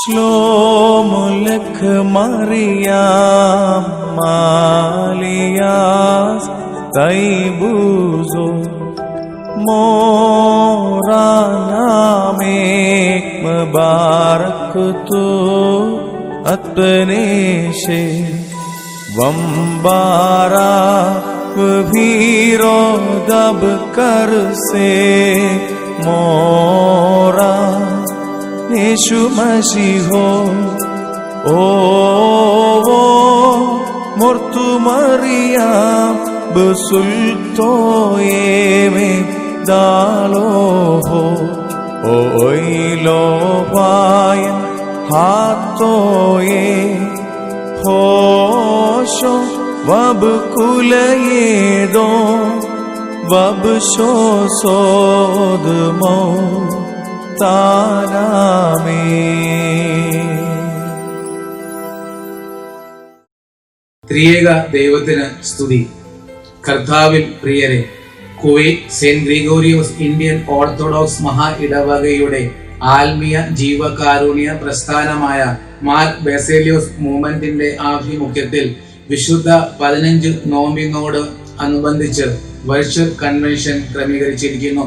Shlomo Mariam Malias Taibuzo Moramek Mubarak tu Atpaneshe Vambara Viro Dab Karse Mora Yeshu Mashiho O Mortu Mariam Besulto Yeme Daloho O Oilo Vayan Hato Ye Hosho Vab Kulayedo Vab Shosod Mo ത്രിയേക ദൈവത്തിന് സ്തുതി. കർത്താവിൽ പ്രിയരെ, Kuwait saint Gregorios Indian orthodox മഹാ ഇടവകയുടെ ആത്മീയ ജീവകാരുണ്യ പ്രസ്ഥാനമായ മാർ ബസേലിയോസ് മൂവ്മെന്റിന്റെ ആഭിമുഖ്യത്തിൽ വിശുദ്ധ 15 നോമ്പിനോട് അനുബന്ധിച്ച് വെർച്വൽ കൺവെൻഷൻ ക്രമീകരിച്ചിരിക്കുന്നു.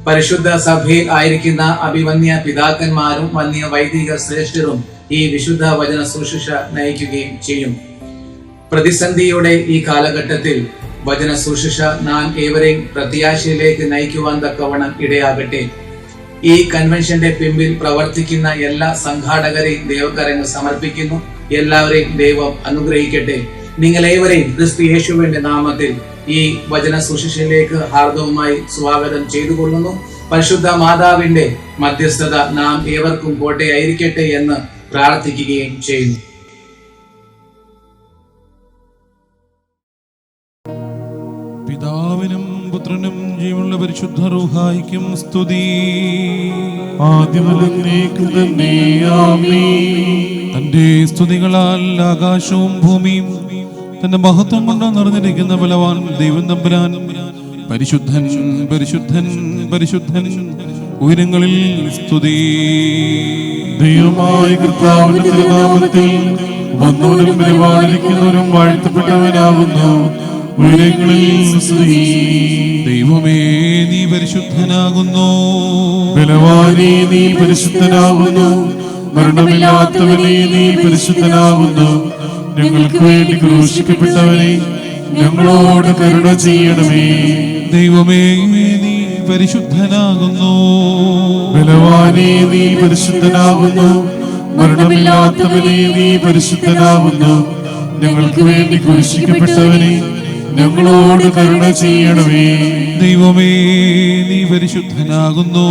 പരിശുദ്ധ സഭയിൽ ആയിരിക്കുന്ന അഭിവന്യ പിതാക്കന്മാരും വന്യ വൈദിക ശ്രേഷ്ഠരും ഈ വിശുദ്ധ വചന ശുശ്രൂഷ നയിക്കുകയും ചെയ്യും. പ്രതിസന്ധിയുടെ ഈ കാലഘട്ടത്തിൽ വചന ശുശ്രൂഷ നാം ഏവരെയും പ്രത്യാശയിലേക്ക് നയിക്കുവാൻ തക്കവണ്ണം ഇടയാകട്ടെ. ഈ കൺവെൻഷന്റെ പിമ്പിൽ പ്രവർത്തിക്കുന്ന എല്ലാ സംഘാടകരെയും ദൈവകരങ്ങൾ സമർപ്പിക്കുന്നു. എല്ലാവരെയും ദൈവം അനുഗ്രഹിക്കട്ടെ. നിങ്ങളേവരെയും ക്രിസ്തു യേശുവിന്റെ നാമത്തിൽ ഈ വചന ശുശ്രൂഷയിലേക്ക് ഹാർദവുമായി സ്വാഗതം ചെയ്തുകൊള്ളുന്നു. പരിശുദ്ധ മാതാവിന്റെ മധ്യസ്ഥത നാം ഏവർക്കും കോട്ടയായിരിക്കട്ടെ എന്ന് പ്രാർത്ഥിക്കുകയും ചെയ്യുന്നു. പിതാവിനും പുത്രനും ജീവനുള്ള പരിശുദ്ധ റൂഹായിക്കും സ്തുതി. തന്റെ സ്തുതികളാൽ ആകാശവും ഭൂമിയും തന്റെ മഹത്വം കൊണ്ട് നിറഞ്ഞിരിക്കുന്ന ബലവാൻ ദൈവം തമ്പുരാൻ പരിശുദ്ധൻ പരിശുദ്ധൻ പരിശുദ്ധൻ ഉയരങ്ങളിൽ സ്തുതി. ദൈവമായ കർത്താവിന്റെ തിരുനാമത്തിൽ വന്നവരും പരിപാലിക്കുന്നവരും വാഴ്ത്തപ്പെട്ടവനാകുന്നു. ഉയരങ്ങളിൽ സ്തുതി. ദൈവമേ, നീ പരിശുദ്ധനാകുന്നു. ബലവാനേ, നീ പരിശുദ്ധനാകുന്നു. മരണമില്ലാത്തവനെ, നീ പരിശുദ്ധനാകുന്നു. ഞങ്ങൾക്ക് വേണ്ടി ക്രൂശിക്കപ്പെട്ടവനെ, ഞങ്ങളോട് കരുണ ചെയ്യണമേ. ദൈവമേ, നീ പരിശുദ്ധനാകുന്നു. ബലവാനേ, നീ പരിശുദ്ധനാകുന്നു. മരണമില്ലാത്തവനെ, നീ പരിശുദ്ധനാകുന്നു. ഞങ്ങൾക്ക് വേണ്ടി ക്രൂശിക്കപ്പെട്ടവനെ, ഞങ്ങളോട് കരുണ ചെയ്യണമേ. ദൈവമേ, നീ പരിശുദ്ധനാകുന്നു.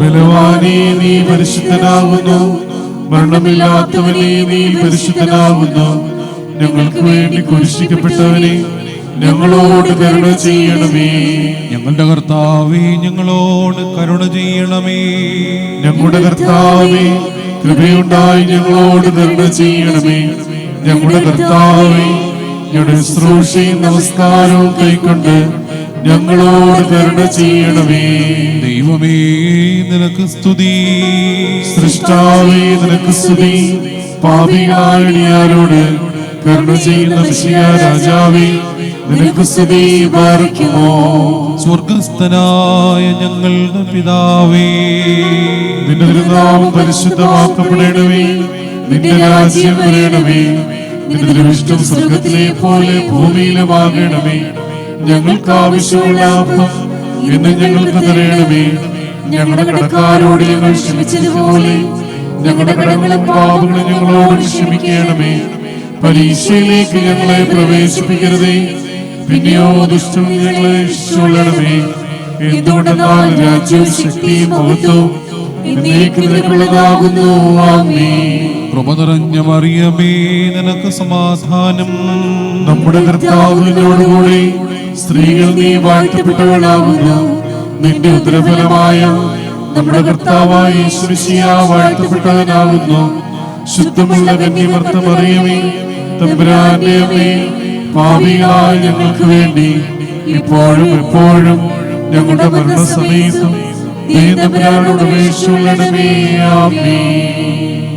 ബലവാനേ, നീ പരിശുദ്ധനാകുന്നു. മരണമില്ലാത്തവനെ, നീ പരിശുദ്ധനാകുന്നു. ഞങ്ങൾക്ക് വേണ്ടി ക്രൂശിക്കപ്പെട്ടവനെ, ഞങ്ങളോട് കരുണ ചെയ്യണമേ. ഞങ്ങളുടെ കർത്താവേ, ഞങ്ങളോട് കരുണ ചെയ്യണമേ. ഞങ്ങളുടെ കർത്താവേ, കൃപയുണ്ടായി ഞങ്ങളോട് കരുണ ചെയ്യണമേ. ഞങ്ങളുടെ കർത്താവേ, ഞങ്ങളുടെ ശുശ്രൂഷയും നമസ്കാരവും കൈക്കൊണ്ട് ഞങ്ങളോട് കരുണ ചെയ്യണമേ. ദൈവമേ, നിനക്ക് സ്തുതി. സൃഷ്ടാവേ, നിനക്ക് സ്തുതി. പാപികളായ കരുണ ചെയ്യുന്ന മിശിഹാ രാജാവേ, നിനക്ക് സ്തുതി. പാർക്കുമോ സ്വർഗസ്ഥനായ ഞങ്ങളുടെ പിതാവേ, നിന്റെ തിരുനാമം പരിശുദ്ധമാക്കപ്പെടണമേ. നിന്റെ രാജ്യം വരണമേ. നിന്റെ തിരുവിഷ്ടം സ്വർഗത്തിലെ പോലെ ഭൂമിയിലുമാകണമേ. ഞങ്ങൾക്ക് ആവശ്യമുള്ള അപ്പം ഇന്ന് ഞങ്ങൾക്ക് തരണമേ. ഞങ്ങളുടെ കടക്കാരോട് ഞങ്ങൾ ക്ഷമിച്ചതുപോലെ ഞങ്ങളുടെ കടങ്ങളും പാപങ്ങളും ഞങ്ങളോട് ക്ഷമിക്കണമേ. പരീക്ഷയിലേക്ക് ഞങ്ങളെ പ്രവേശിപ്പിക്കരുതേ, പിന്നെയോ ദുഷ്ടൻ ഞങ്ങളെ രക്ഷിച്ചുകൊള്ളണമേ. എന്തുകൊണ്ടെന്നാൽ രാജ്യവും ശക്തിയും മഹത്വവും എന്നേക്കും നിനക്കുള്ളതാകുന്നു. ആമേൻ. കൃപ നിറഞ്ഞ മറിയമേ, നിനക്ക് സമാധാനം. നമ്മുടെ കർത്താവ് നിന്നോടുകൂടി സ്ത്രീകൾ നീ വാഴ്ത്തപ്പെട്ടവളാകുന്നു. നിന്റെ ഉദരഫലമായ നമ്മുടെ കർത്താവായ യേശു മിശിഹാ വാഴ്ത്തപ്പെട്ടവനാകുന്നു. ശുദ്ധമുള്ള കന്യമർത്ത മറിയമേ, തമ്പുരാന്റെ അമ്മേ, പാപികളായ ഞങ്ങൾക്ക് വേണ്ടി ഇപ്പോഴും എപ്പോഴും ഞങ്ങളുടെ മരണസമയത്തും തമ്പുരാനോട് അപേക്ഷിച്ചുകൊള്ളണമേ. ആമേൻ.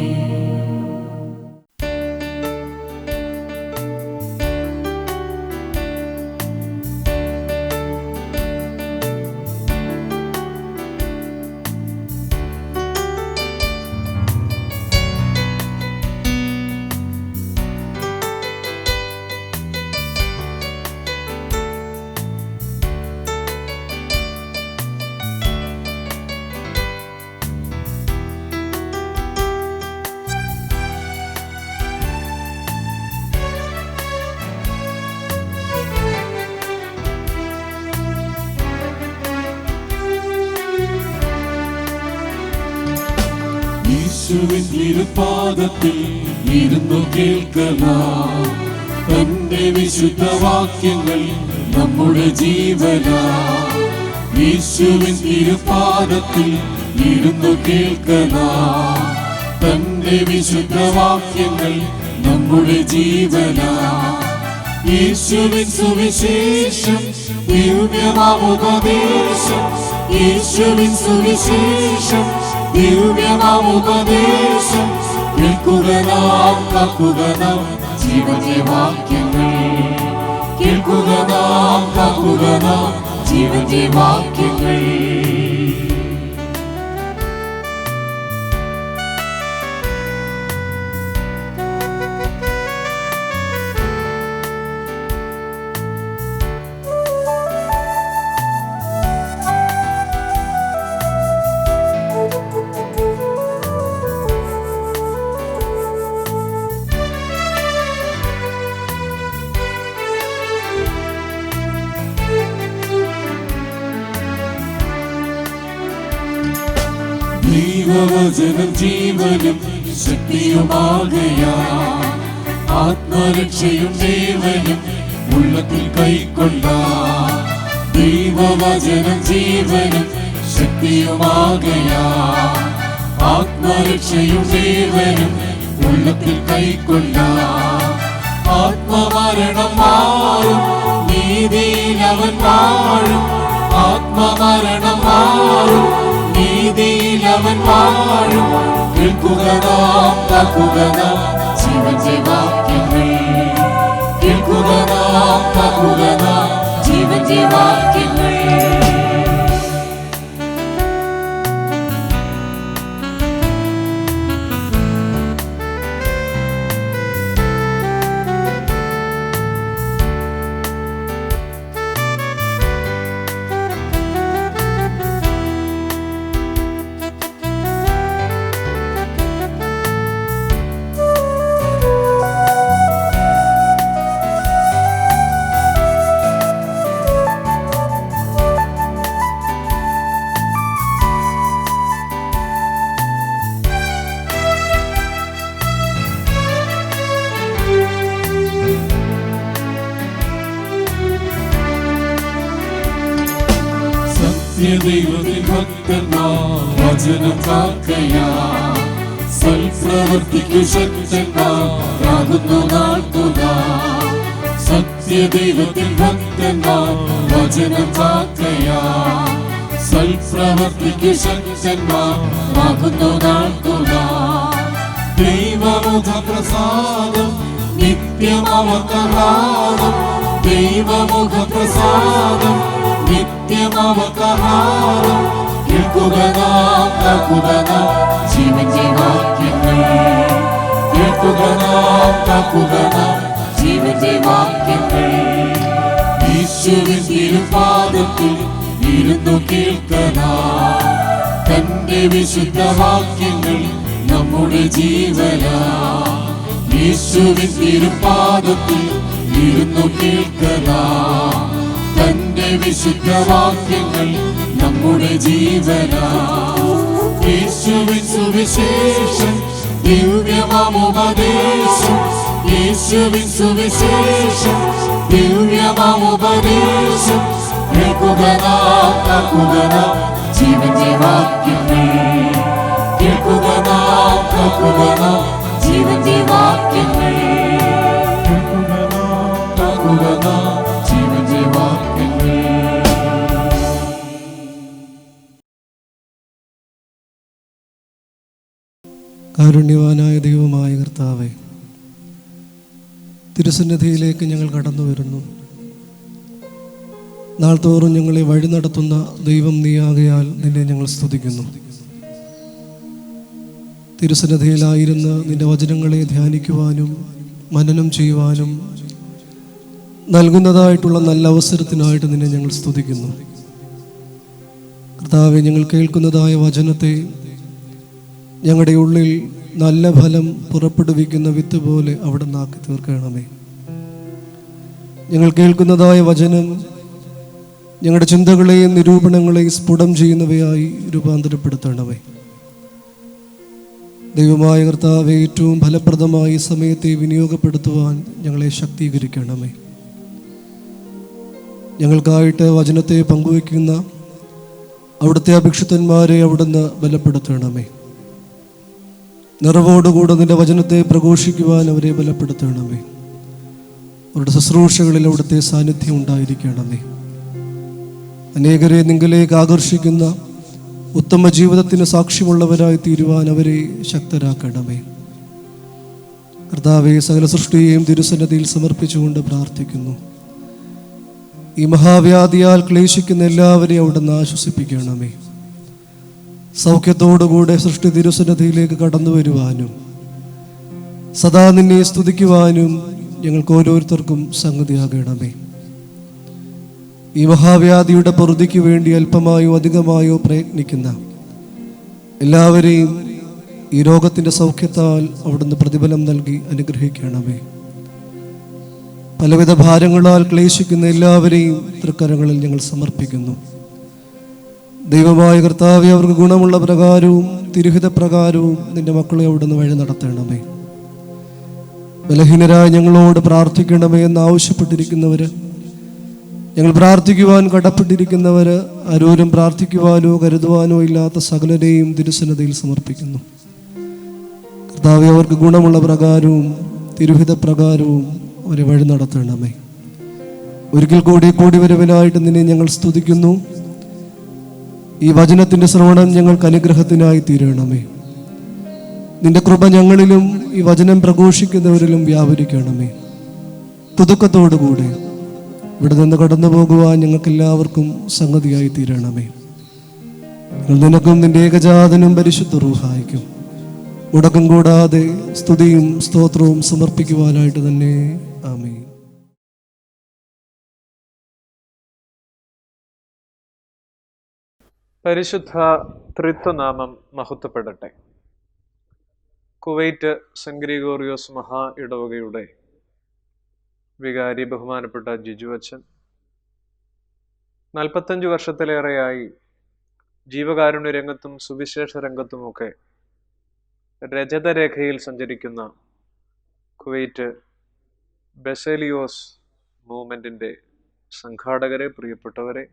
യേശുവിൻ തിരുപാദത്തിൽ ഇരുന്നു കേൾക്കണം. തന്റെ വിശുദ്ധ വാക്യങ്ങൾ നമ്മുടെ ജീവനാ. യേശുവിൻ തിരുപാദത്തിൽ ഇരുന്നു കേൾക്കണം. തന്റെ വിശുദ്ധ വാക്യങ്ങൾ നമ്മുടെ ജീവനാ. യേശുവിൻ സുവിശേഷം ദിവ്യമാമുപദേശം. യേശുവിൻ സുവിശേഷം ദിവ്യമാമുപദേശം. കേൾക്കുക നാം, കാക്കുക നാം ജീവന്റെ വാക്യങ്ങൾ. കേൾക്കുക നാം, കാക്കുക നാം ജീവന്റെ വാക്യങ്ങൾ. ദൈവവചനം ജീവനും ശക്തിയുമാകയാ. ആത്മരക്ഷയും ദേവനും ഉള്ളത്തിൽ കൈക്കൊള്ളാം. ദൈവവചനം ജീവനും ശക്തിയുമാകയാ. ആത്മരക്ഷയും ദേവനും ഉള്ളത്തിൽ കൈക്കൊള്ളാം. ആത്മമരണം മാറും, നീതിയിൽ അവൻ വാഴും. ആത്മമരണം മാറും, നീതിയിൽ അവൻ വാഴും. കേൾക്കുക നാം, കാക്കുക നാം ജീവന്റെ വാക്യങ്ങൾ. കേൾക്കുക നാം, കാക്കുക നാം ജീവന്റെ വാക്യങ്ങൾ. ദൈവത്തിൻ ഭക്തന്മാർ വചനം കാക്കയാ. സൽപ്രവർത്തിക്കു ശക്തന്മാരാകുന്നു നാൾക്കുനാൾ. സത്യദൈവത്തിൻ ഭക്തന്മാർ വചനം കാക്കയാ. സൽപ്രവർത്തിക്കു ശക്തന്മാരാകുന്നു നാൾക്കുനാൾ. ദൈവമുഖ പ്രസാദം നിത്യം അവകാശം. ദൈവമുഖ പ്രസാദം നിത്യമവകാശം. കേൾക്കുക നാം, കാക്കുക നാം ജീവന്റെ വാക്യങ്ങൾ. കേൾക്കുക നാം, കാക്കുക നാം ജീവന്റെ വാക്യങ്ങൾ. യേശുവിൻ തിരുപാദത്തിൽ ഇരുന്നു കേൾക്കണം. തന്റെ വിശുദ്ധ വാക്യങ്ങൾ നമ്മുടെ ജീവനാ. യേശുവിൻ തിരുപാദത്തിൽ ഇരുന്നു കേൾക്കണം. തന്റെ വിശുദ്ധ വാക്യങ്ങൾ നമ്മുടെ ജീവനാ. യേശുവിൻ സുവിശേഷം ദിവ്യമാമുപദേശം. യേശുവിൻ സുവിശേഷം ദിവ്യമാമുപദേശം. കേൾക്കുക നാം, കാക്കുക നാം ജീവന്റെ വാക്യങ്ങൾ. കേൾക്കുക നാം, കാക്കുക നാം ജീവന്റെ വാക്യങ്ങൾ. കേൾക്കുക നാം, കാക്കുക നാം ജീവന്റെ വാക്യങ്ങൾ. കാരുണ്യവാനായ ദൈവമായ കർത്താവേ, തിരുസന്നിധിയിലേക്ക് ഞങ്ങൾ കടന്നു വരുന്നു. നാൾതോറും ഞങ്ങളെ വഴി നടത്തുന്ന ദൈവം നീയാകയാൽ നിന്നെ ഞങ്ങൾ സ്തുതിക്കുന്നു. തിരുസന്നിധിയിലായിരുന്ന് നിന്റെ വചനങ്ങളെ ധ്യാനിക്കുവാനും മനനം ചെയ്യുവാനും നൽകുന്നതായിട്ടുള്ള നല്ല അവസരത്തിനായിട്ട് നിന്നെ ഞങ്ങൾ സ്തുതിക്കുന്നു. കർത്താവെ, ഞങ്ങൾ കേൾക്കുന്നതായ വചനത്തെ ഞങ്ങളുടെ ഉള്ളിൽ നല്ല ഫലം പുറപ്പെടുവിക്കുന്ന വിത്ത് പോലെ അവിടെ നാക്കി തീർക്കണമേ. ഞങ്ങൾ കേൾക്കുന്നതായ വചനം ഞങ്ങളുടെ ചിന്തകളെയും നിരൂപണങ്ങളെയും സ്ഫുടം ചെയ്യുന്നവയായി രൂപാന്തരപ്പെടുത്തണമേ. ദൈവമായ കർത്താവെ, ഏറ്റവും ഫലപ്രദമായി സമയത്തെ വിനിയോഗപ്പെടുത്തുവാൻ ഞങ്ങളെ ശക്തീകരിക്കണമേ. ഞങ്ങൾക്കായിട്ട് വചനത്തെ പങ്കുവയ്ക്കുന്ന അവിടുത്തെ അഭിഷിക്തന്മാരെ അവിടുന്ന് ബലപ്പെടുത്തണമേ. നിറവോടുകൂടെ നിന്റെ വചനത്തെ പ്രഘോഷിക്കുവാൻ അവരെ ബലപ്പെടുത്തണമേ. അവരുടെ ശുശ്രൂഷകളിൽ അവിടുത്തെ സാന്നിധ്യം ഉണ്ടായിരിക്കണമേ. അനേകരെ നിങ്ങളിലേക്ക് ആകർഷിക്കുന്ന ഉത്തമ ജീവിതത്തിന് സാക്ഷ്യമുള്ളവരായി തീരുവാൻ അവരെ ശക്തരാക്കണമേ. കർത്താവെ, സകല സൃഷ്ടിയെയും തിരുസന്നിധിയിൽ സമർപ്പിച്ചുകൊണ്ട് പ്രാർത്ഥിക്കുന്നു. ഈ മഹാവ്യാധിയാൽ ക്ലേശിക്കുന്ന എല്ലാവരെയും അവിടുന്ന് ആശ്വസിപ്പിക്കണമേ. സൗഖ്യത്തോടുകൂടെ സൃഷ്ടി തിരുസന്നിധിയിലേക്ക് കടന്നു വരുവാനും സദാ നിന്നെ സ്തുതിക്കുവാനും ഞങ്ങൾക്ക് ഓരോരുത്തർക്കും സംഗതിയാകണമേ. ഈ മഹാവ്യാധിയുടെ പൊറുതിക്ക് വേണ്ടി അല്പമായോ അധികമായോ പ്രയത്നിക്കുന്ന എല്ലാവരെയും ഈ രോഗത്തിൻ്റെ സൗഖ്യത്താൽ അവിടുന്ന് പ്രതിഫലം നൽകി അനുഗ്രഹിക്കണമേ. പലവിധ ഭാരങ്ങളാൽ ക്ലേശിക്കുന്ന എല്ലാവരെയും തൃക്കരങ്ങളിൽ ഞങ്ങൾ സമർപ്പിക്കുന്നു. ദൈവമായ കർത്താവെ, അവർക്ക് ഗുണമുള്ള പ്രകാരവും തിരുഹിത പ്രകാരവും നിന്റെ മക്കളെ അവിടുന്ന് വഴി നടത്തണമേ. ബലഹീനരായ ഞങ്ങളോട് പ്രാർത്ഥിക്കണമേ എന്ന് ആവശ്യപ്പെട്ടിരിക്കുന്നവര്, ഞങ്ങൾ പ്രാർത്ഥിക്കുവാൻ കടപ്പെട്ടിരിക്കുന്നവര്, ആരോരും പ്രാർത്ഥിക്കുവാനോ കരുതുവാനോ ഇല്ലാത്ത സകലരെയും തിരുസന്നിധിയിൽ സമർപ്പിക്കുന്നു. കർത്താവെ, അവർക്ക് ഗുണമുള്ള പ്രകാരവും തിരുഹിത പ്രകാരവും അവരെ വഴി നടത്തണമേ. ഒരിക്കൽ കൂടി കൂടി വരവിനായിട്ട് നിന്നെ ഞങ്ങൾ സ്തുതിക്കുന്നു. ഈ വചനത്തിൻ്റെ ശ്രവണം ഞങ്ങൾക്ക് അനുഗ്രഹത്തിനായി തീരണമേ. നിന്റെ കൃപ ഞങ്ങളിലും ഈ വചനം പ്രഘോഷിക്കുന്നവരിലും വ്യാപരിക്കണമേ. പുതുക്കത്തോടുകൂടെ ഇവിടെ നിന്ന് കടന്നു പോകുവാൻ ഞങ്ങൾക്ക് എല്ലാവർക്കും സംഗതിയായി തീരണമേ. ഞങ്ങൾ നിനക്കും നിന്റെ ഏകജാതനും പരിശുദ്ധ റൂഹായിക്കും മുടക്കം കൂടാതെ സ്തുതിയും സ്തോത്രവും സമർപ്പിക്കുവാനായിട്ട് തന്നെ. ആമേൻ. പരിശുദ്ധ ത്രിത്വനാമം മഹത്വപ്പെടട്ടെ. കുവൈറ്റ് സെന്റ് ഗ്രിഗോറിയോസ് മഹാ ഇടവകയുടെ വികാരി ബഹുമാനപ്പെട്ട ജിജു അച്ഛൻ 45 വർഷത്തിലേറെയായി ജീവകാരുണ്യ രംഗത്തും സുവിശേഷ രംഗത്തുമൊക്കെ രജതരേഖയിൽ സഞ്ചരിക്കുന്ന കുവൈറ്റ് ബെസേലിയോസ് മൂവ്മെന്റിന്റെ സംഘാടകരെ, പ്രിയപ്പെട്ടവരെ,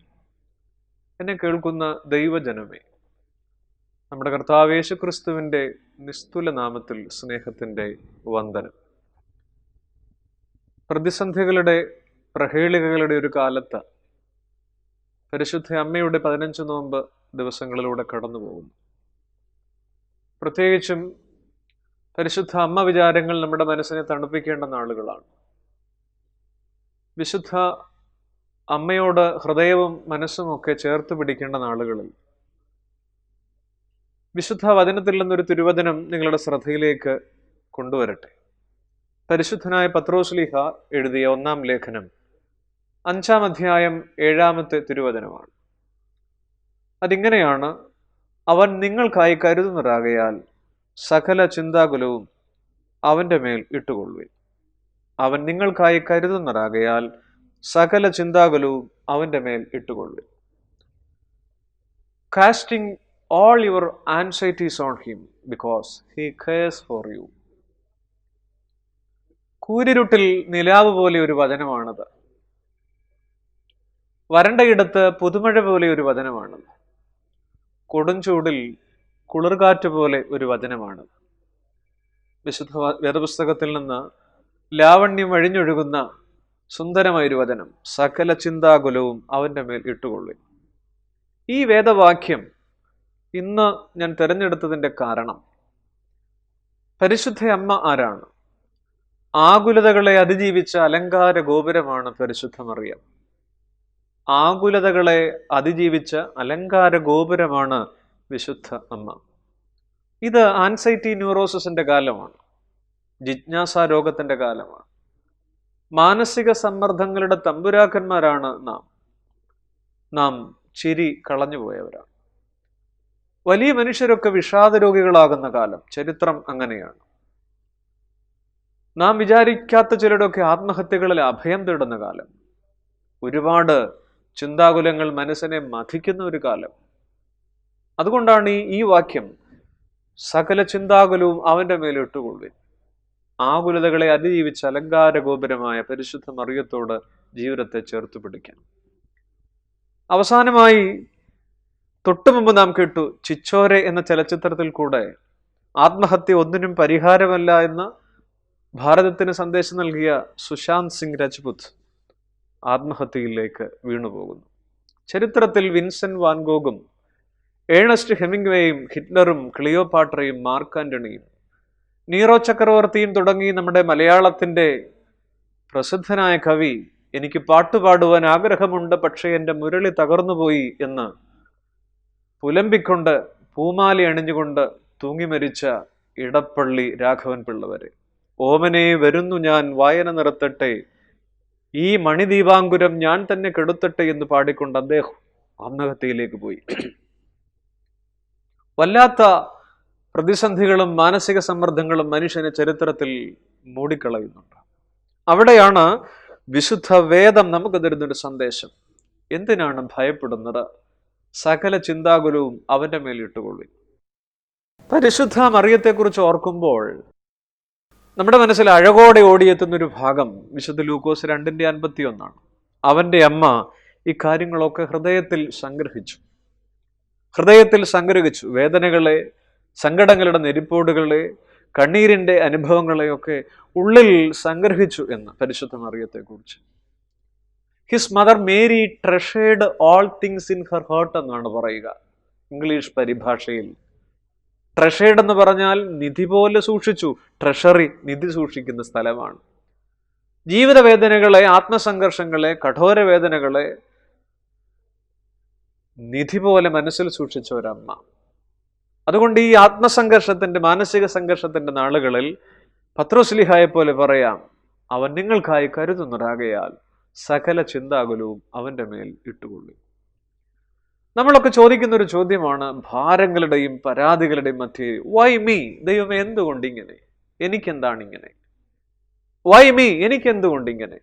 എന്നെ കേൾക്കുന്ന ദൈവജനമേ, നമ്മുടെ കർത്താവ് യേശു ക്രിസ്തുവിൻ്റെ നിസ്തുല നാമത്തിൽ സ്നേഹത്തിൻ്റെ വന്ദനം. പ്രതിസന്ധികളുടെ പ്രഹേളികകളുടെ ഒരു കാലത്ത് പരിശുദ്ധ അമ്മയുടെ 15 നോമ്പ് ദിവസങ്ങളിലൂടെ കടന്നു പോകുന്നു. പ്രത്യേകിച്ചും പരിശുദ്ധ അമ്മ വിചാരങ്ങൾ നമ്മുടെ മനസ്സിനെ തണുപ്പിക്കേണ്ട നാളുകളാണ്. വിശുദ്ധ അമ്മയോട് ഹൃദയവും മനസ്സുമൊക്കെ ചേർത്ത് പിടിക്കേണ്ട നാളുകളിൽ വിശുദ്ധ വചനത്തിൽ നിന്നൊരു തിരുവചനം നിങ്ങളുടെ ശ്രദ്ധയിലേക്ക് കൊണ്ടുവരട്ടെ. പരിശുദ്ധനായ പത്രോസ്ലീഹ എഴുതിയ 1-ാം ലേഖനം 5-ാം അധ്യായം 7-ാമത്തെ തിരുവചനമാണ്. അതിങ്ങനെയാണ്: അവൻ നിങ്ങൾക്കായി കരുതുന്നവരാകയാൽ സകല ചിന്താകുലവും അവൻ്റെ മേൽ ഇട്ടുകൊള്ളുവിൻ. അവൻ നിങ്ങൾക്കായി കരുതുന്നവരാകയാൽ സകല ചിന്താകുലവും അവൻ്റെ മേൽ ഇട്ടുകൊള്ളുവിൻ. Casting all your anxieties on him because he cares for you. കൂരിരുട്ടിൽ നിലാവ് പോലെ ഒരു വചനമാണത്. വരണ്ടയിടത്ത് പുതുമഴ പോലെ ഒരു വചനമാണത്. കൊടുംചൂടിൽ കുളിർകാറ്റ് പോലെ ഒരു വചനമാണത്. വിശുദ്ധ വേദപുസ്തകത്തിൽ നിന്ന് ലാവണ്യം അഴിഞ്ഞൊഴുകുന്ന സുന്ദരമായൊരു വചനം: സകല ചിന്താകുലവും അവൻ്റെ മേൽ ഇട്ടുകൊള്ളുവിൻ. ഈ വേദവാക്യം ഇന്ന് ഞാൻ തിരഞ്ഞെടുത്തതിൻ്റെ കാരണം, പരിശുദ്ധ അമ്മ ആരാണ്? ആകുലതകളെ അതിജീവിച്ച അലങ്കാര ഗോപുരമാണ് പരിശുദ്ധ മറിയം. ആകുലതകളെ അതിജീവിച്ച അലങ്കാര ഗോപുരമാണ് വിശുദ്ധ അമ്മ. ഇത് ആൻസൈറ്റി ന്യൂറോസിന്റെ കാലമാണ്. ജിജ്ഞാസാ രോഗത്തിന്റെ കാലമാണ്. മാനസിക സമ്മർദ്ദങ്ങളുടെ തമ്പുരാക്കന്മാരാണ് നാം ചിരി കളഞ്ഞുപോയവരാണ്. വലിയ മനുഷ്യരൊക്കെ വിഷാദ രോഗികളാകുന്ന കാലം. ചരിത്രം അങ്ങനെയാണ്. നാം വിചാരിക്കാത്ത ചിലരൊക്കെ ആത്മഹത്യകളിൽ അഭയം തേടുന്ന കാലം. ഒരുപാട് ചിന്താകുലങ്ങൾ മനസ്സിനെ മഥിക്കുന്ന ഒരു കാലം. അതുകൊണ്ടാണ് ഈ വാക്യം സകല ചിന്താകുലവും അവന്റെ മേൽ ഇട്ടുകൊള്ളുവിൻ. ആകുലതകളെ അതിജീവിച്ച അലങ്കാര ഗോപുരമായ പരിശുദ്ധ മറിയത്തോട് ജീവിതത്തെ ചേർത്ത് പിടിക്കാൻ. അവസാനമായി തൊട്ടുമുമ്പ് നാം കേട്ടു, ചിച്ചോരെ എന്ന ചലച്ചിത്രത്തിൽ കൂടെ ആത്മഹത്യ ഒന്നിനും പരിഹാരമല്ല എന്ന് ഭാരതത്തിന് സന്ദേശം നൽകിയ സുശാന്ത് സിംഗ് രജ്പുത് ആത്മഹത്യയിലേക്ക് വീണുപോകുന്നു. ചരിത്രത്തിൽ വിൻസെന്റ് വാൻഗോഗും ഏണസ്റ്റ് ഹെമിംഗ്വേയും ഹിറ്റ്ലറും ക്ലിയോപാട്രയും മാർക്ക് ആന്റണിയും നീറോ ചക്രവർത്തിയും തുടങ്ങി നമ്മുടെ മലയാളത്തിന്റെ പ്രസിദ്ധനായ കവി എനിക്ക് പാട്ടുപാടുവാൻ ആഗ്രഹമുണ്ട്, പക്ഷേ എൻ്റെ മുരളി തകർന്നുപോയി എന്ന് പുലമ്പിക്കൊണ്ട് പൂമാല അണിഞ്ഞുകൊണ്ട് തൂങ്ങി മരിച്ച ഇടപ്പള്ളി രാഘവൻ പിള്ള വരെ, ഓമനെ വരുന്നു ഞാൻ വായന നിർത്തട്ടെ, ഈ മണിദീപാങ്കുരം ഞാൻ തന്നെ കെടുത്തട്ടെ എന്ന് പാടിക്കൊണ്ട് അദ്ദേഹം ആത്മഹത്യയിലേക്ക് പോയി. വല്ലാത്ത പ്രതിസന്ധികളും മാനസിക സമ്മർദ്ദങ്ങളും മനുഷ്യനെ ചരിത്രത്തിൽ മൂടിക്കളയുന്നുണ്ട്. അവിടെയാണ് വിശുദ്ധ വേദം നമുക്ക് തരുന്നൊരു സന്ദേശം. എന്തിനാണ് ഭയപ്പെടുന്നത്? സകല ചിന്താകുലവും അവന്റെ മേൽ ഇട്ടുകൊള്ളി. പരിശുദ്ധ മറിയത്തെക്കുറിച്ച് ഓർക്കുമ്പോൾ നമ്മുടെ മനസ്സിൽ അഴകോടെ ഓടിയെത്തുന്നൊരു ഭാഗം വിശുദ്ധ ലൂക്കോസ് 2:51. അവന്റെ അമ്മ ഈ കാര്യങ്ങളൊക്കെ ഹൃദയത്തിൽ സംഗ്രഹിച്ചു. വേദനകളെ, സങ്കടങ്ങളുടെ നെരിപ്പോടുകളെ, കണ്ണീരിന്റെ അനുഭവങ്ങളെയൊക്കെ ഉള്ളിൽ സംഗ്രഹിച്ചു എന്ന് പരിശുദ്ധ മറിയത്തെക്കുറിച്ച്. His mother Mary treasured all things in her heart എന്നാണ് പറയുക ഇംഗ്ലീഷ് പരിഭാഷയിൽ. ട്രഷേർഡ് എന്ന് പറഞ്ഞാൽ നിധി പോലെ സൂക്ഷിച്ചു. ട്രഷറി നിധി സൂക്ഷിക്കുന്ന സ്ഥലമാണ്. ജീവിത വേദനകളെ, ആത്മസംഘർഷങ്ങളെ, കഠോര വേദനകളെ നിധി പോലെ മനസ്സിൽ സൂക്ഷിച്ച ഒരമ്മ. അതുകൊണ്ട് ഈ ആത്മസംഘർഷത്തിന്റെ, മാനസിക സംഘർഷത്തിന്റെ നാളുകളിൽ പത്രോസ്ലീഹായെ പോലെ പറയാം, അവൻ നിങ്ങൾക്കായി കരുതുന്നതാകയാൽ സകല ചിന്താകുലവും അവന്റെ മേൽ ഇട്ടുകൊള്ളി. നമ്മളൊക്കെ ചോദിക്കുന്ന ഒരു ചോദ്യമാണ്, ഭാരങ്ങളുടെയും പരാതികളുടെയും മധ്യേ വൈ മീ? ദൈവമേ, എന്തുകൊണ്ട് ഇങ്ങനെ? എനിക്കെന്താണ് ഇങ്ങനെ? Y me? എനിക്കെന്തുകൊണ്ട് ഇങ്ങനെ?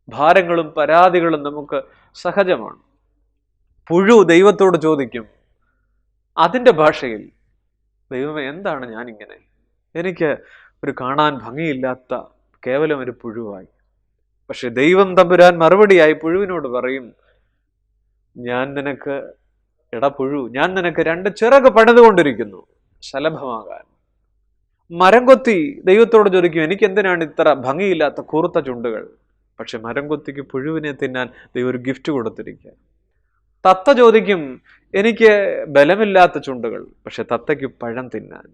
ഭാരങ്ങളും പരാതികളും നമുക്ക് സഹജമാണ്. പുഴു ദൈവത്തോട് ചോദിക്കും അതിൻ്റെ ഭാഷയിൽ, ദൈവമേ, എന്താണ് ഞാനിങ്ങനെ? എനിക്ക് ഒരു കാണാൻ ഭംഗിയില്ലാത്ത കേവലം ഒരു പുഴുവായി. പക്ഷെ ദൈവം തമ്പുരാൻ മറുപടിയായി പുഴുവിനോട് പറയും, ഞാൻ നിനക്ക് രണ്ട് ചിറക് പണിതുകൊണ്ടിരിക്കുന്നു ശലഭമാകാൻ. മരം കൊത്തി ദൈവത്തോട് ചോദിക്കും, എനിക്ക് എന്തിനാണ് ഇത്ര ഭംഗിയില്ലാത്ത കൂർത്ത ചുണ്ടുകൾ? പക്ഷെ മരം കൊത്തിക്ക് പുഴുവിനെ തിന്നാൻ ദൈവം ഒരു ഗിഫ്റ്റ് കൊടുത്തിരിക്കുക. തത്ത ചോദിക്കും, എനിക്ക് ബലമില്ലാത്ത ചുണ്ടുകൾ, പക്ഷെ തത്തയ്ക്ക് പഴം തിന്നാൻ.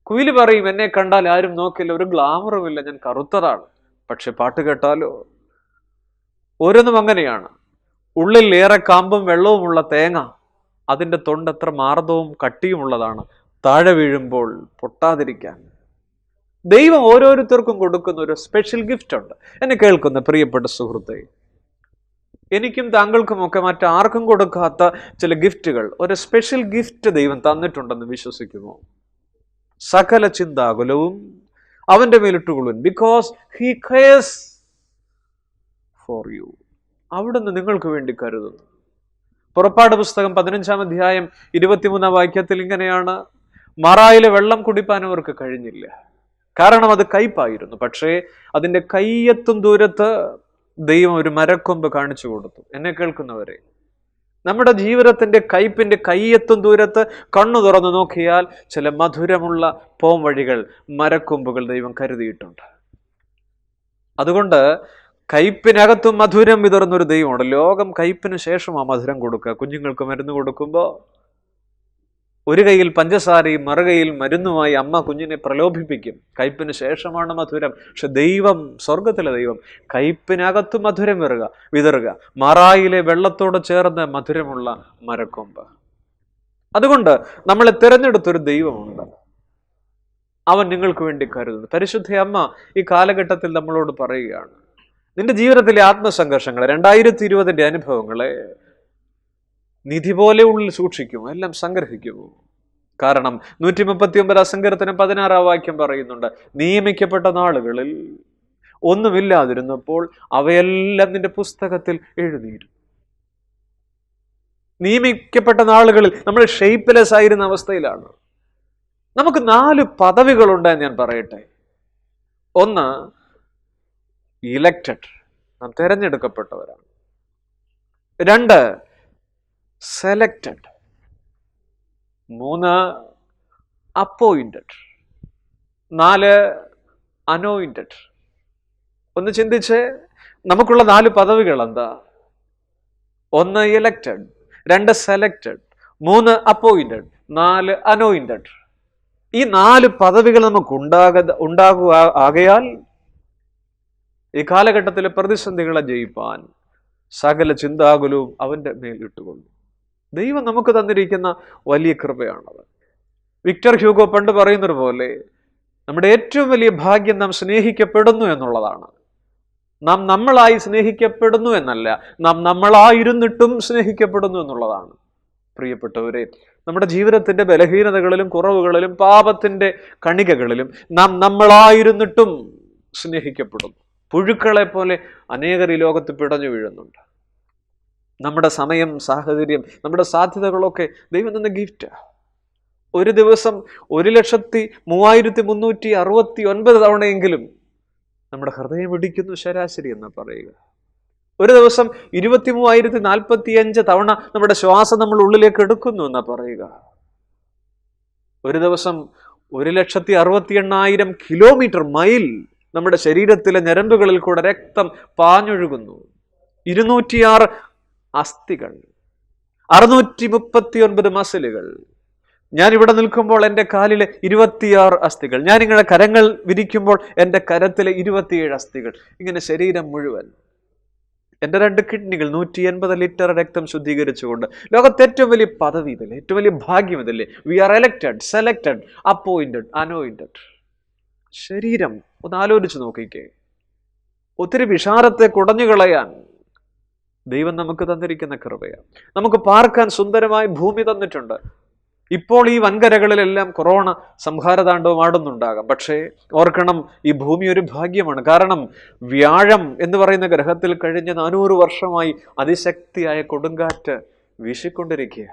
കുയില് പറയും, എന്നെ കണ്ടാൽ ആരും നോക്കില്ല, ഒരു ഗ്ലാമറുമില്ല, ഞാൻ കറുത്തതാണ്, പക്ഷെ പാട്ട് കേട്ടാലോ. ഓരോന്നും അങ്ങനെയാണ്. ഉള്ളിൽ ഏറെ കാമ്പും വെള്ളവുമുള്ള തേങ്ങ, അതിൻ്റെ തൊണ്ടെത്ര മാർദ്ദവും കട്ടിയുമുള്ളതാണ്, താഴെ വീഴുമ്പോൾ പൊട്ടാതിരിക്കാൻ. ദൈവം ഓരോരുത്തർക്കും കൊടുക്കുന്ന ഒരു സ്പെഷ്യൽ ഗിഫ്റ്റ് ഉണ്ട്. എന്നെ കേൾക്കുന്ന പ്രിയപ്പെട്ട സുഹൃത്തെ, എനിക്കും താങ്കൾക്കുമൊക്കെ മറ്റാർക്കും കൊടുക്കാത്ത ചില ഗിഫ്റ്റുകൾ, ഒരു സ്പെഷ്യൽ ഗിഫ്റ്റ് ദൈവം തന്നിട്ടുണ്ടെന്ന് വിശ്വസിക്കുമോ? സകല ചിന്താകുലവും അവന്റെ മേലിട്ടുകൊള്ളുൻ, because he cares for you. അവിടുന്ന് നിങ്ങൾക്ക് വേണ്ടി കരുതുന്നു. പുറപ്പാട് പുസ്തകം 15-ാം അധ്യായം 23-ാം വാക്യത്തിൽ ഇങ്ങനെയാണ്, മറായിലെ വെള്ളം കുടിപ്പാൻ അവർക്ക് കഴിഞ്ഞില്ല, കാരണം അത് കയ്പായിരുന്നു. പക്ഷേ അതിൻ്റെ കയ്യെത്തും ദൂരത്ത് ദൈവം ഒരു മരക്കൊമ്പ് കാണിച്ചു കൊടുത്തു. എന്നെ കേൾക്കുന്നവരെ, നമ്മുടെ ജീവിതത്തിന്റെ കയ്പിന്റെ കയ്യെത്തും ദൂരത്ത് കണ്ണു തുറന്നു നോക്കിയാൽ ചില മധുരമുള്ള പോം വഴികൾ, മരക്കൊമ്പുകൾ ദൈവം കരുതിയിട്ടുണ്ട്. അതുകൊണ്ട് കയ്പിനകത്തും മധുരം വിതറുന്നൊരു ദൈവമുണ്ട്. ലോകം കയ്പിന് ശേഷമാണ് മധുരം കൊടുക്കുക. കുഞ്ഞുങ്ങൾക്ക് മരുന്ന് കൊടുക്കുമ്പോൾ ഒരു കയ്യിൽ പഞ്ചസാരയും മറുകയിൽ മരുന്നുമായി അമ്മ കുഞ്ഞിനെ പ്രലോഭിപ്പിക്കും. കയ്പിന് ശേഷമാണ് മധുരം. പക്ഷെ ദൈവം, സ്വർഗത്തിലെ ദൈവം, കയ്പിനകത്ത് മധുരം വിതറുക, മറായിലെ വെള്ളത്തോട് ചേർന്ന് മധുരമുള്ള മരക്കൊമ്പ്. അതുകൊണ്ട് നമ്മളെ തിരഞ്ഞെടുത്തൊരു ദൈവമുണ്ട്, അവൻ നിങ്ങൾക്ക് വേണ്ടി കരുതുന്നു. പരിശുദ്ധ അമ്മ ഈ കാലഘട്ടത്തിൽ നമ്മളോട് പറയുകയാണ്, നിന്റെ ജീവിതത്തിലെ ആത്മസംഘർഷങ്ങളെ, 2020 അനുഭവങ്ങളെ നിധി പോലെ ഉള്ളിൽ സൂക്ഷിക്കുമോ? എല്ലാം സംഗ്രഹിക്കുമോ? കാരണം 139 സങ്കീർത്തനം 16-ാം വാക്യം പറയുന്നുണ്ട്, നിയമിക്കപ്പെട്ട നാളുകളിൽ ഒന്നുമില്ലാതിരുന്നപ്പോൾ അവയെല്ലാം നിന്റെ പുസ്തകത്തിൽ എഴുതിയിരുന്നു. നിയമിക്കപ്പെട്ട നാളുകളിൽ നമ്മൾ ഷെയ്പ്പ്ലെസ് ആയിരുന്ന അവസ്ഥയിലാണ്. നമുക്ക് 4 പദവികളുണ്ട് എന്ന് ഞാൻ പറയട്ടെ. ഒന്ന്, ഇലക്റ്റഡ്, നാം തിരഞ്ഞെടുക്കപ്പെട്ടവരാണ്. 2, സെലക്റ്റഡ്. 3, അപ്പോയിന്റഡ്. 4, അനോയിന്റഡ്. ഒന്ന് ചിന്തിച്ച്, നമുക്കുള്ള 4 പദവികൾ എന്താ? 1 ഇലക്റ്റഡ്, 2 സെലക്റ്റഡ്, 3 അപ്പോയിന്റഡ്, 4 അനോയിന്റഡ്. ഈ 4 പദവികൾ നമുക്ക് ഉണ്ടാകുക ആകയാൽ ഈ കാലഘട്ടത്തിലെ പ്രതിസന്ധികളെ ജയിപ്പാൻ സകല ചിന്താകുലവും അവൻ്റെ മേൽ ഇട്ടുകൊള്ളു. ദൈവം നമുക്ക് തന്നിരിക്കുന്ന വലിയ കൃപയാണത്. വിക്ടർ ഹ്യൂഗോ പണ്ട് പറയുന്നത് പോലെ, നമ്മുടെ ഏറ്റവും വലിയ ഭാഗ്യം നാം സ്നേഹിക്കപ്പെടുന്നു എന്നുള്ളതാണ്. നാം നമ്മളായി സ്നേഹിക്കപ്പെടുന്നു എന്നല്ല, നാം നമ്മളായിരുന്നിട്ടും സ്നേഹിക്കപ്പെടുന്നു എന്നുള്ളതാണ്. പ്രിയപ്പെട്ടവരെ, നമ്മുടെ ജീവിതത്തിന്റെ ബലഹീനതകളിലും കുറവുകളിലും പാപത്തിന്റെ കണികകളിലും നാം നമ്മളായിരുന്നിട്ടും സ്നേഹിക്കപ്പെടുന്നു. പുഴുക്കളെ പോലെ അനേകർ ഈ ലോകത്ത് പിടഞ്ഞു വീഴുന്നുണ്ട്. നമ്മുടെ സമയം, സാഹചര്യം, നമ്മുടെ സാധ്യതകളൊക്കെ ദൈവം തന്ന ഗിഫ്റ്റ്. ഒരു ദിവസം 1,03,369 തവണയെങ്കിലും നമ്മുടെ ഹൃദയം ഇടിക്കുന്നു ശരാശരി എന്ന് പറയുക. ഒരു ദിവസം 23,045 തവണ നമ്മുടെ ശ്വാസം നമ്മൾ ഉള്ളിലേക്ക് എടുക്കുന്നു എന്നാ പറയുക. ഒരു ദിവസം 1,68,000 കിലോമീറ്റർ മൈൽ നമ്മുടെ ശരീരത്തിലെ ഞരമ്പുകളിൽ കൂടെ രക്തം പാഞ്ഞൊഴുകുന്നു. 206 അസ്ഥികൾ, 639 മസിലുകൾ. ഞാൻ ഇവിടെ നിൽക്കുമ്പോൾ എൻ്റെ കാലിലെ 26 അസ്ഥികൾ. ഞാനിങ്ങനെ കരങ്ങൾ വിരിക്കുമ്പോൾ എൻ്റെ കരത്തിലെ 27 അസ്ഥികൾ. ഇങ്ങനെ ശരീരം മുഴുവൻ. എൻ്റെ 2 കിഡ്നികൾ 180 ലിറ്റർ രക്തം ശുദ്ധീകരിച്ചുകൊണ്ട്. ലോകത്തെ ഏറ്റവും വലിയ പദവി ഇതല്ലേ, ഏറ്റവും വലിയ ഭാഗ്യം ഇതല്ലേ. We are elected, selected, appointed, anointed. ശരീരം ഒന്ന് ആലോചിച്ച് നോക്കിക്കേ. ഒത്തിരി വിഷാദത്തെ കുടഞ്ഞു കളയാൻ ദൈവം നമുക്ക് തന്നിരിക്കുന്ന കൃപയാണ്. നമുക്ക് പാർക്കാൻ സുന്ദരമായ ഭൂമി തന്നിട്ടുണ്ട്. ഇപ്പോൾ ഈ വൻകരകളിലെല്ലാം കൊറോണ സംഹാരതാണ്ഡവം ആടുന്നുണ്ടാകാം. പക്ഷേ ഓർക്കണം, ഈ ഭൂമി ഒരു ഭാഗ്യമാണ്. കാരണം വ്യാഴം എന്ന് പറയുന്ന ഗ്രഹത്തിൽ കഴിഞ്ഞ 400 വർഷമായി അതിശക്തിയായ കൊടുങ്കാറ്റ് വീശിക്കൊണ്ടിരിക്കുക.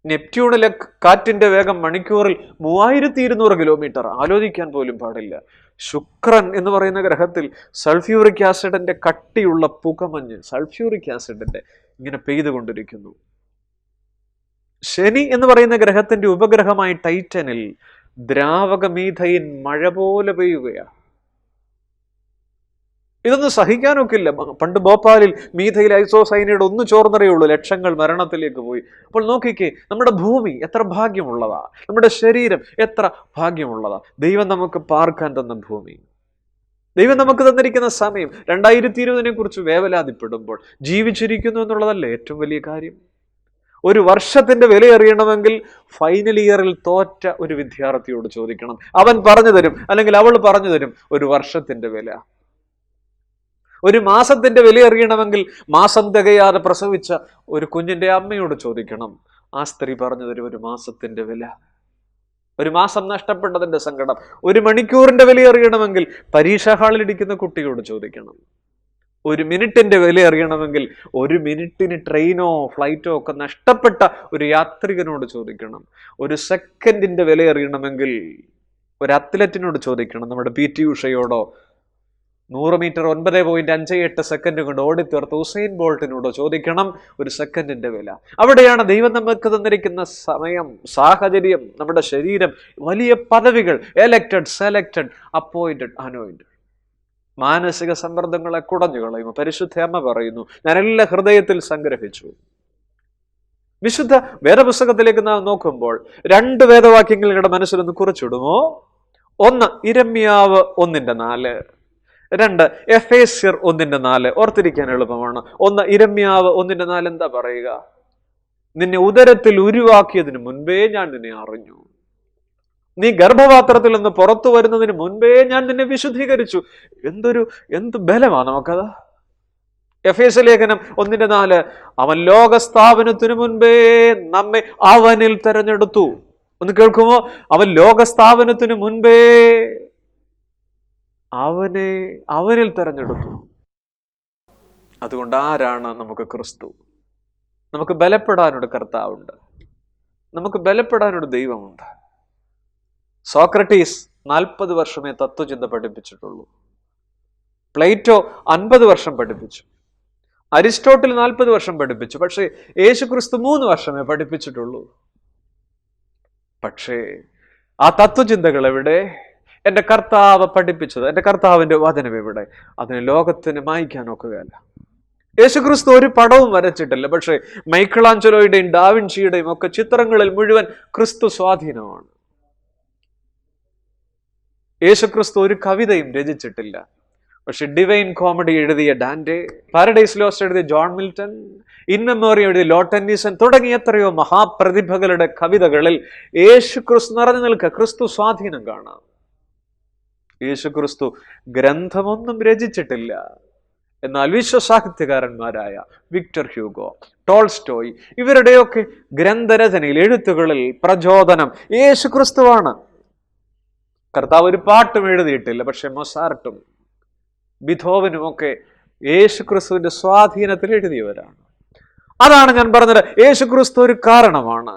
നെപ്റ്റ്യൂണിലെ കാറ്റിന്റെ വേഗം മണിക്കൂറിൽ 3200 കിലോമീറ്റർ. ആലോചിക്കാൻ പോലും പാടില്ല. ശുക്രൻ എന്ന് പറയുന്ന ഗ്രഹത്തിൽ സൾഫ്യൂറിക് ആസിഡിന്റെ കട്ടിയുള്ള പുകമഞ്ഞ്, സൾഫ്യൂറിക് ആസിഡിന്റെ ഇങ്ങനെ പെയ്തുകൊണ്ടിരിക്കുന്നു. ശനി എന്ന് പറയുന്ന ഗ്രഹത്തിന്റെ ഉപഗ്രഹമായ ടൈറ്റനിൽ ദ്രാവക മീഥൈൻ മഴ പോലെ പെയ്യുകയാണ്. ഇതൊന്നും സഹിക്കാനൊക്കില്ല. പണ്ട് ഭോപ്പാലിൽ മീഥൈൽ ഐസോസൈനൈഡ് ഒന്ന് ചോർന്നറിയുള്ളൂ, ലക്ഷങ്ങൾ മരണത്തിലേക്ക് പോയി. അപ്പോൾ നോക്കിക്കേ, നമ്മുടെ ഭൂമി എത്ര ഭാഗ്യമുള്ളതാ, നമ്മുടെ ശരീരം എത്ര ഭാഗ്യമുള്ളതാ. ദൈവം നമുക്ക് പാർക്കാൻ തന്ന ഭൂമി, ദൈവം നമുക്ക് തന്നിരിക്കുന്ന സമയം. 2020 കുറിച്ച് വേവലാതിപ്പെടുമ്പോൾ ജീവിച്ചിരിക്കുന്നു എന്നുള്ളതല്ലേ ഏറ്റവും വലിയ കാര്യം. ഒരു വർഷത്തിന്റെ വില അറിയണമെങ്കിൽ ഫൈനൽ ഇയറിൽ തോറ്റ ഒരു വിദ്യാർത്ഥിയോട് ചോദിക്കണം. അവൻ പറഞ്ഞു തരും, അല്ലെങ്കിൽ അവൾ പറഞ്ഞു തരും ഒരു വർഷത്തിന്റെ വില. ഒരു മാസത്തിന്റെ വില അറിയണമെങ്കിൽ മാസം തികയാതെ പ്രസവിച്ച ഒരു കുഞ്ഞിന്റെ അമ്മയോട് ചോദിക്കണം. ആ സ്ത്രീ പറഞ്ഞു തരും ഒരു മാസത്തിന്റെ വില. ഒരു മാസം നഷ്ടപ്പെട്ടതിന്റെ സങ്കടം. ഒരു മണിക്കൂറിന്റെ വില അറിയണമെങ്കിൽ പരീക്ഷാ ഹാളിൽ ഇരിക്കുന്ന കുട്ടിയോട് ചോദിക്കണം. ഒരു മിനിറ്റിന്റെ വില അറിയണമെങ്കിൽ 1 മിനിറ്റിന് ട്രെയിനോ ഫ്ലൈറ്റോ ഒക്കെ നഷ്ടപ്പെട്ട ഒരു യാത്രികനോട് ചോദിക്കണം. ഒരു സെക്കൻഡിന്റെ വില അറിയണമെങ്കിൽ ഒരു അത്ലറ്റിനോട് ചോദിക്കണം. നമ്മുടെ PT ഉഷയോടോ 100 മീറ്റർ 9.58 സെക്കൻഡ് കൊണ്ട് ഓടിത്തീർത്ത ഉസൈൻ ബോൾട്ടിനോടോ ചോദിക്കണം ഒരു സെക്കൻഡിന്റെ വില. അവിടെയാണ് ദൈവം നമുക്ക് തന്നിരിക്കുന്ന സമയം, സാഹചര്യം, നമ്മുടെ ശരീരം, വലിയ പദവികൾ, എലക്റ്റഡ്, സെലക്റ്റഡ്, അപ്പോയിന്റഡ്, അനോയിന്റഡ്. മാനസിക സമ്മർദ്ദങ്ങളെ കുടഞ്ഞു കളയുന്നു. പരിശുദ്ധ അമ്മ പറയുന്നു, ഞാനെല്ലാം ഹൃദയത്തിൽ സംഗ്രഹിച്ചു. വിശുദ്ധ വേദപുസ്തകത്തിലേക്ക് നാം നോക്കുമ്പോൾ 2 വേദവാക്യങ്ങൾ നിങ്ങളുടെ മനസ്സിലൊന്ന് കുറിച്ചിടുമോ? 1 ഇരമ്യാവ് 1:4, 2 എഫേസ്യർ 1:4. ഓർത്തിരിക്കാൻ എളുപ്പമാണ്. 1 ഇരമ്യാവ് 1:4 എന്താ പറയുക? നിന്നെ ഉദരത്തിൽ ഉരുവാക്കിയതിന് മുൻപേ ഞാൻ നിന്നെ അറിഞ്ഞു, നീ ഗർഭപാത്രത്തിൽ നിന്ന് പുറത്തു വരുന്നതിന് മുൻപേ ഞാൻ നിന്നെ വിശുദ്ധീകരിച്ചു. എന്ത് ബലമാണ് നമുക്കത്. എഫേസ്യ ലേഖനം 1:4, അവൻ ലോകസ്ഥാപനത്തിനു മുൻപേ നമ്മെ അവനിൽ തെരഞ്ഞെടുത്തു. ഒന്ന് കേൾക്കുമോ? അവൻ ലോകസ്ഥാപനത്തിനു മുൻപേ അവനിൽ തെരഞ്ഞെടുത്തു. അതുകൊണ്ട് ആരാണ് നമുക്ക് ക്രിസ്തു? നമുക്ക് ബലപ്പെടാനൊരു കർത്താവുണ്ട്, നമുക്ക് ബലപ്പെടാനൊരു ദൈവമുണ്ട്. സോക്രട്ടീസ് 40 വർഷമേ തത്വചിന്ത പഠിപ്പിച്ചിട്ടുള്ളൂ. പ്ലേറ്റോ 50 വർഷം പഠിപ്പിച്ചു. അരിസ്റ്റോട്ടിൽ 40 വർഷം പഠിപ്പിച്ചു. പക്ഷേ യേശുക്രിസ്തു 3 വർഷമേ പഠിപ്പിച്ചിട്ടുള്ളൂ. പക്ഷേ ആ തത്വചിന്തകൾ എവിടെ? എൻ്റെ കർത്താവ് പഠിപ്പിച്ചത്, എൻ്റെ കർത്താവിൻ്റെ വചനം എവിടെ? അതിന് ലോകത്തിന് മായ്ക്കാൻ ഒക്കുകയല്ല. യേശുക്രിസ്തു ഒരു പടവും വരച്ചിട്ടില്ല. പക്ഷേ മൈക്കിളാഞ്ചലോയുടെയും ഡാവിൻഷിയുടെയും ഒക്കെ ചിത്രങ്ങളിൽ മുഴുവൻ ക്രിസ്തു സ്വാധീനമാണ്. യേശുക്രിസ്തു ഒരു കവിതയും രചിച്ചിട്ടില്ല. പക്ഷെ ഡിവൈൻ കോമഡി എഴുതിയ ഡാൻഡെ, പാരഡൈസ് ലോസ്റ്റ് എഴുതിയ ജോൺ മിൽട്ടൺ, ഇൻ മെമ്മോറിയം എഴുതിയ ലോർഡ് ടെന്നീസൺ തുടങ്ങിയ എത്രയോ മഹാപ്രതിഭകളുടെ കവിതകളിൽ യേശുക്രിസ്തു നിറഞ്ഞു നിൽക്കുക. ക്രിസ്തു സ്വാധീനം കാണാം. യേശുക്രിസ്തു ഗ്രന്ഥമൊന്നും രചിച്ചിട്ടില്ല. എന്നാൽ വിശ്വസാഹിത്യകാരന്മാരായ വിക്ടർ ഹ്യൂഗോ, ടോൾസ്റ്റോയ് ഇവരുടെയൊക്കെ ഗ്രന്ഥരചനയിൽ, എഴുത്തുകളിൽ പ്രചോദനം യേശുക്രിസ്തുവാണ്. കർത്താവ് ഒരു പാട്ടും എഴുതിയിട്ടില്ല. പക്ഷെ മൊസാർട്ടും ബിഥോവനും ഒക്കെ യേശുക്രിസ്തുവിന്റെ സ്വാധീനത്തിൽ എഴുതിയവരാണ്. അതാണ് ഞാൻ പറഞ്ഞത്, യേശുക്രിസ്തു ഒരു കാരണമാണ്.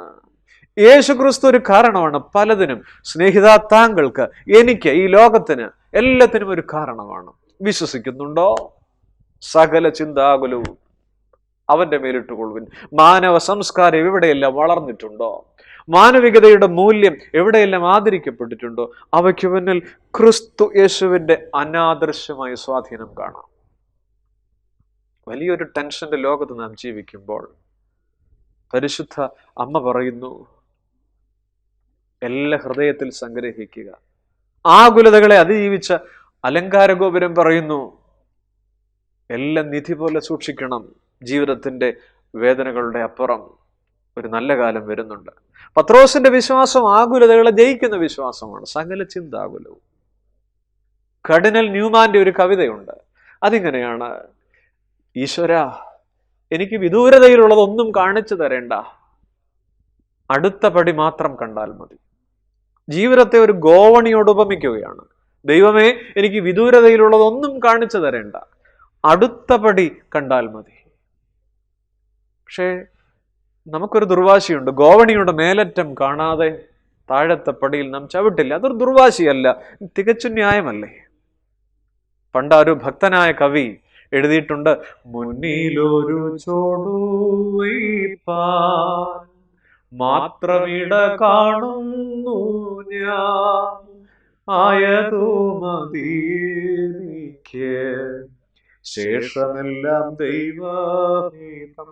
യേശുക്രിസ്തു ഒരു കാരണമാണ് പലതിനും. സ്നേഹിത, താങ്കൾക്ക്, എനിക്ക്, ഈ ലോകത്തിന് എല്ലാത്തിനും ഒരു കാരണമാണ്. വിശ്വസിക്കുന്നുണ്ടോ? സകല ചിന്താകുലവും അവന്റെ മേലിട്ടുകൊള്ളുവിൻ. മാനവ സംസ്കാരം എവിടെയെല്ലാം വളർന്നിട്ടുണ്ടോ, മാനവികതയുടെ മൂല്യം എവിടെയെല്ലാം ആദരിക്കപ്പെട്ടിട്ടുണ്ടോ, അവയ്ക്ക് മുന്നിൽ ക്രിസ്തു യേശുവിന്റെ അനാദൃശ്യമായ സ്വാധീനം കാണാം. വലിയൊരു ടെൻഷന്റെ ലോകത്ത് നാം ജീവിക്കുമ്പോൾ പരിശുദ്ധ അമ്മ പറയുന്നു, എല്ലാ ഹൃദയത്തിൽ സംഗ്രഹിക്കുക. ആകുലതകളെ അതിജീവിച്ച അലങ്കാര ഗോപുരം പറയുന്നു, എല്ലാം നിധി പോലെ സൂക്ഷിക്കണം. ജീവിതത്തിന്റെ വേദനകളുടെ അപ്പുറം ഒരു നല്ല കാലം വരുന്നുണ്ട്. പത്രോസിന്റെ വിശ്വാസം ആകുലതകളെ ജയിക്കുന്ന വിശ്വാസമാണ്. സകല ചിന്താകുലവും. കർഡിനൽ ന്യൂമാന്റെ ഒരു കവിതയുണ്ട്. അതിങ്ങനെയാണ്: ഈശ്വര, എനിക്ക് വിദൂരതയിലുള്ളതൊന്നും കാണിച്ചു തരേണ്ട, അടുത്ത പടി മാത്രം കണ്ടാൽ മതി. ജീവിതത്തെ ഒരു ഗോവണിയോട് ഉപമിക്കുകയാണ്. ദൈവമേ, എനിക്ക് വിദൂരതയിലുള്ളതൊന്നും കാണിച്ചു തരേണ്ട, അടുത്ത പടി കണ്ടാൽ മതി. പക്ഷേ നമുക്കൊരു ദുർവാശിയുണ്ട്. ഗോവണിയുടെ മേലറ്റം കാണാതെ താഴത്തെ പടിയിൽ നാം ചവിട്ടില്ല. അതൊരു ദുർവാശിയല്ല, തികച്ചും ന്യായമല്ലേ? പണ്ടൊരു ഭക്തനായ കവി എഴുതിയിട്ടുണ്ട്, മുന്നിലൊരു ചോടുവയ്പാൻ മാത്രമിട കാണുന്നു ഞാൻ, ആയതു മതിക്ക് ശേഷമെല്ലാം ദൈവഹിതം.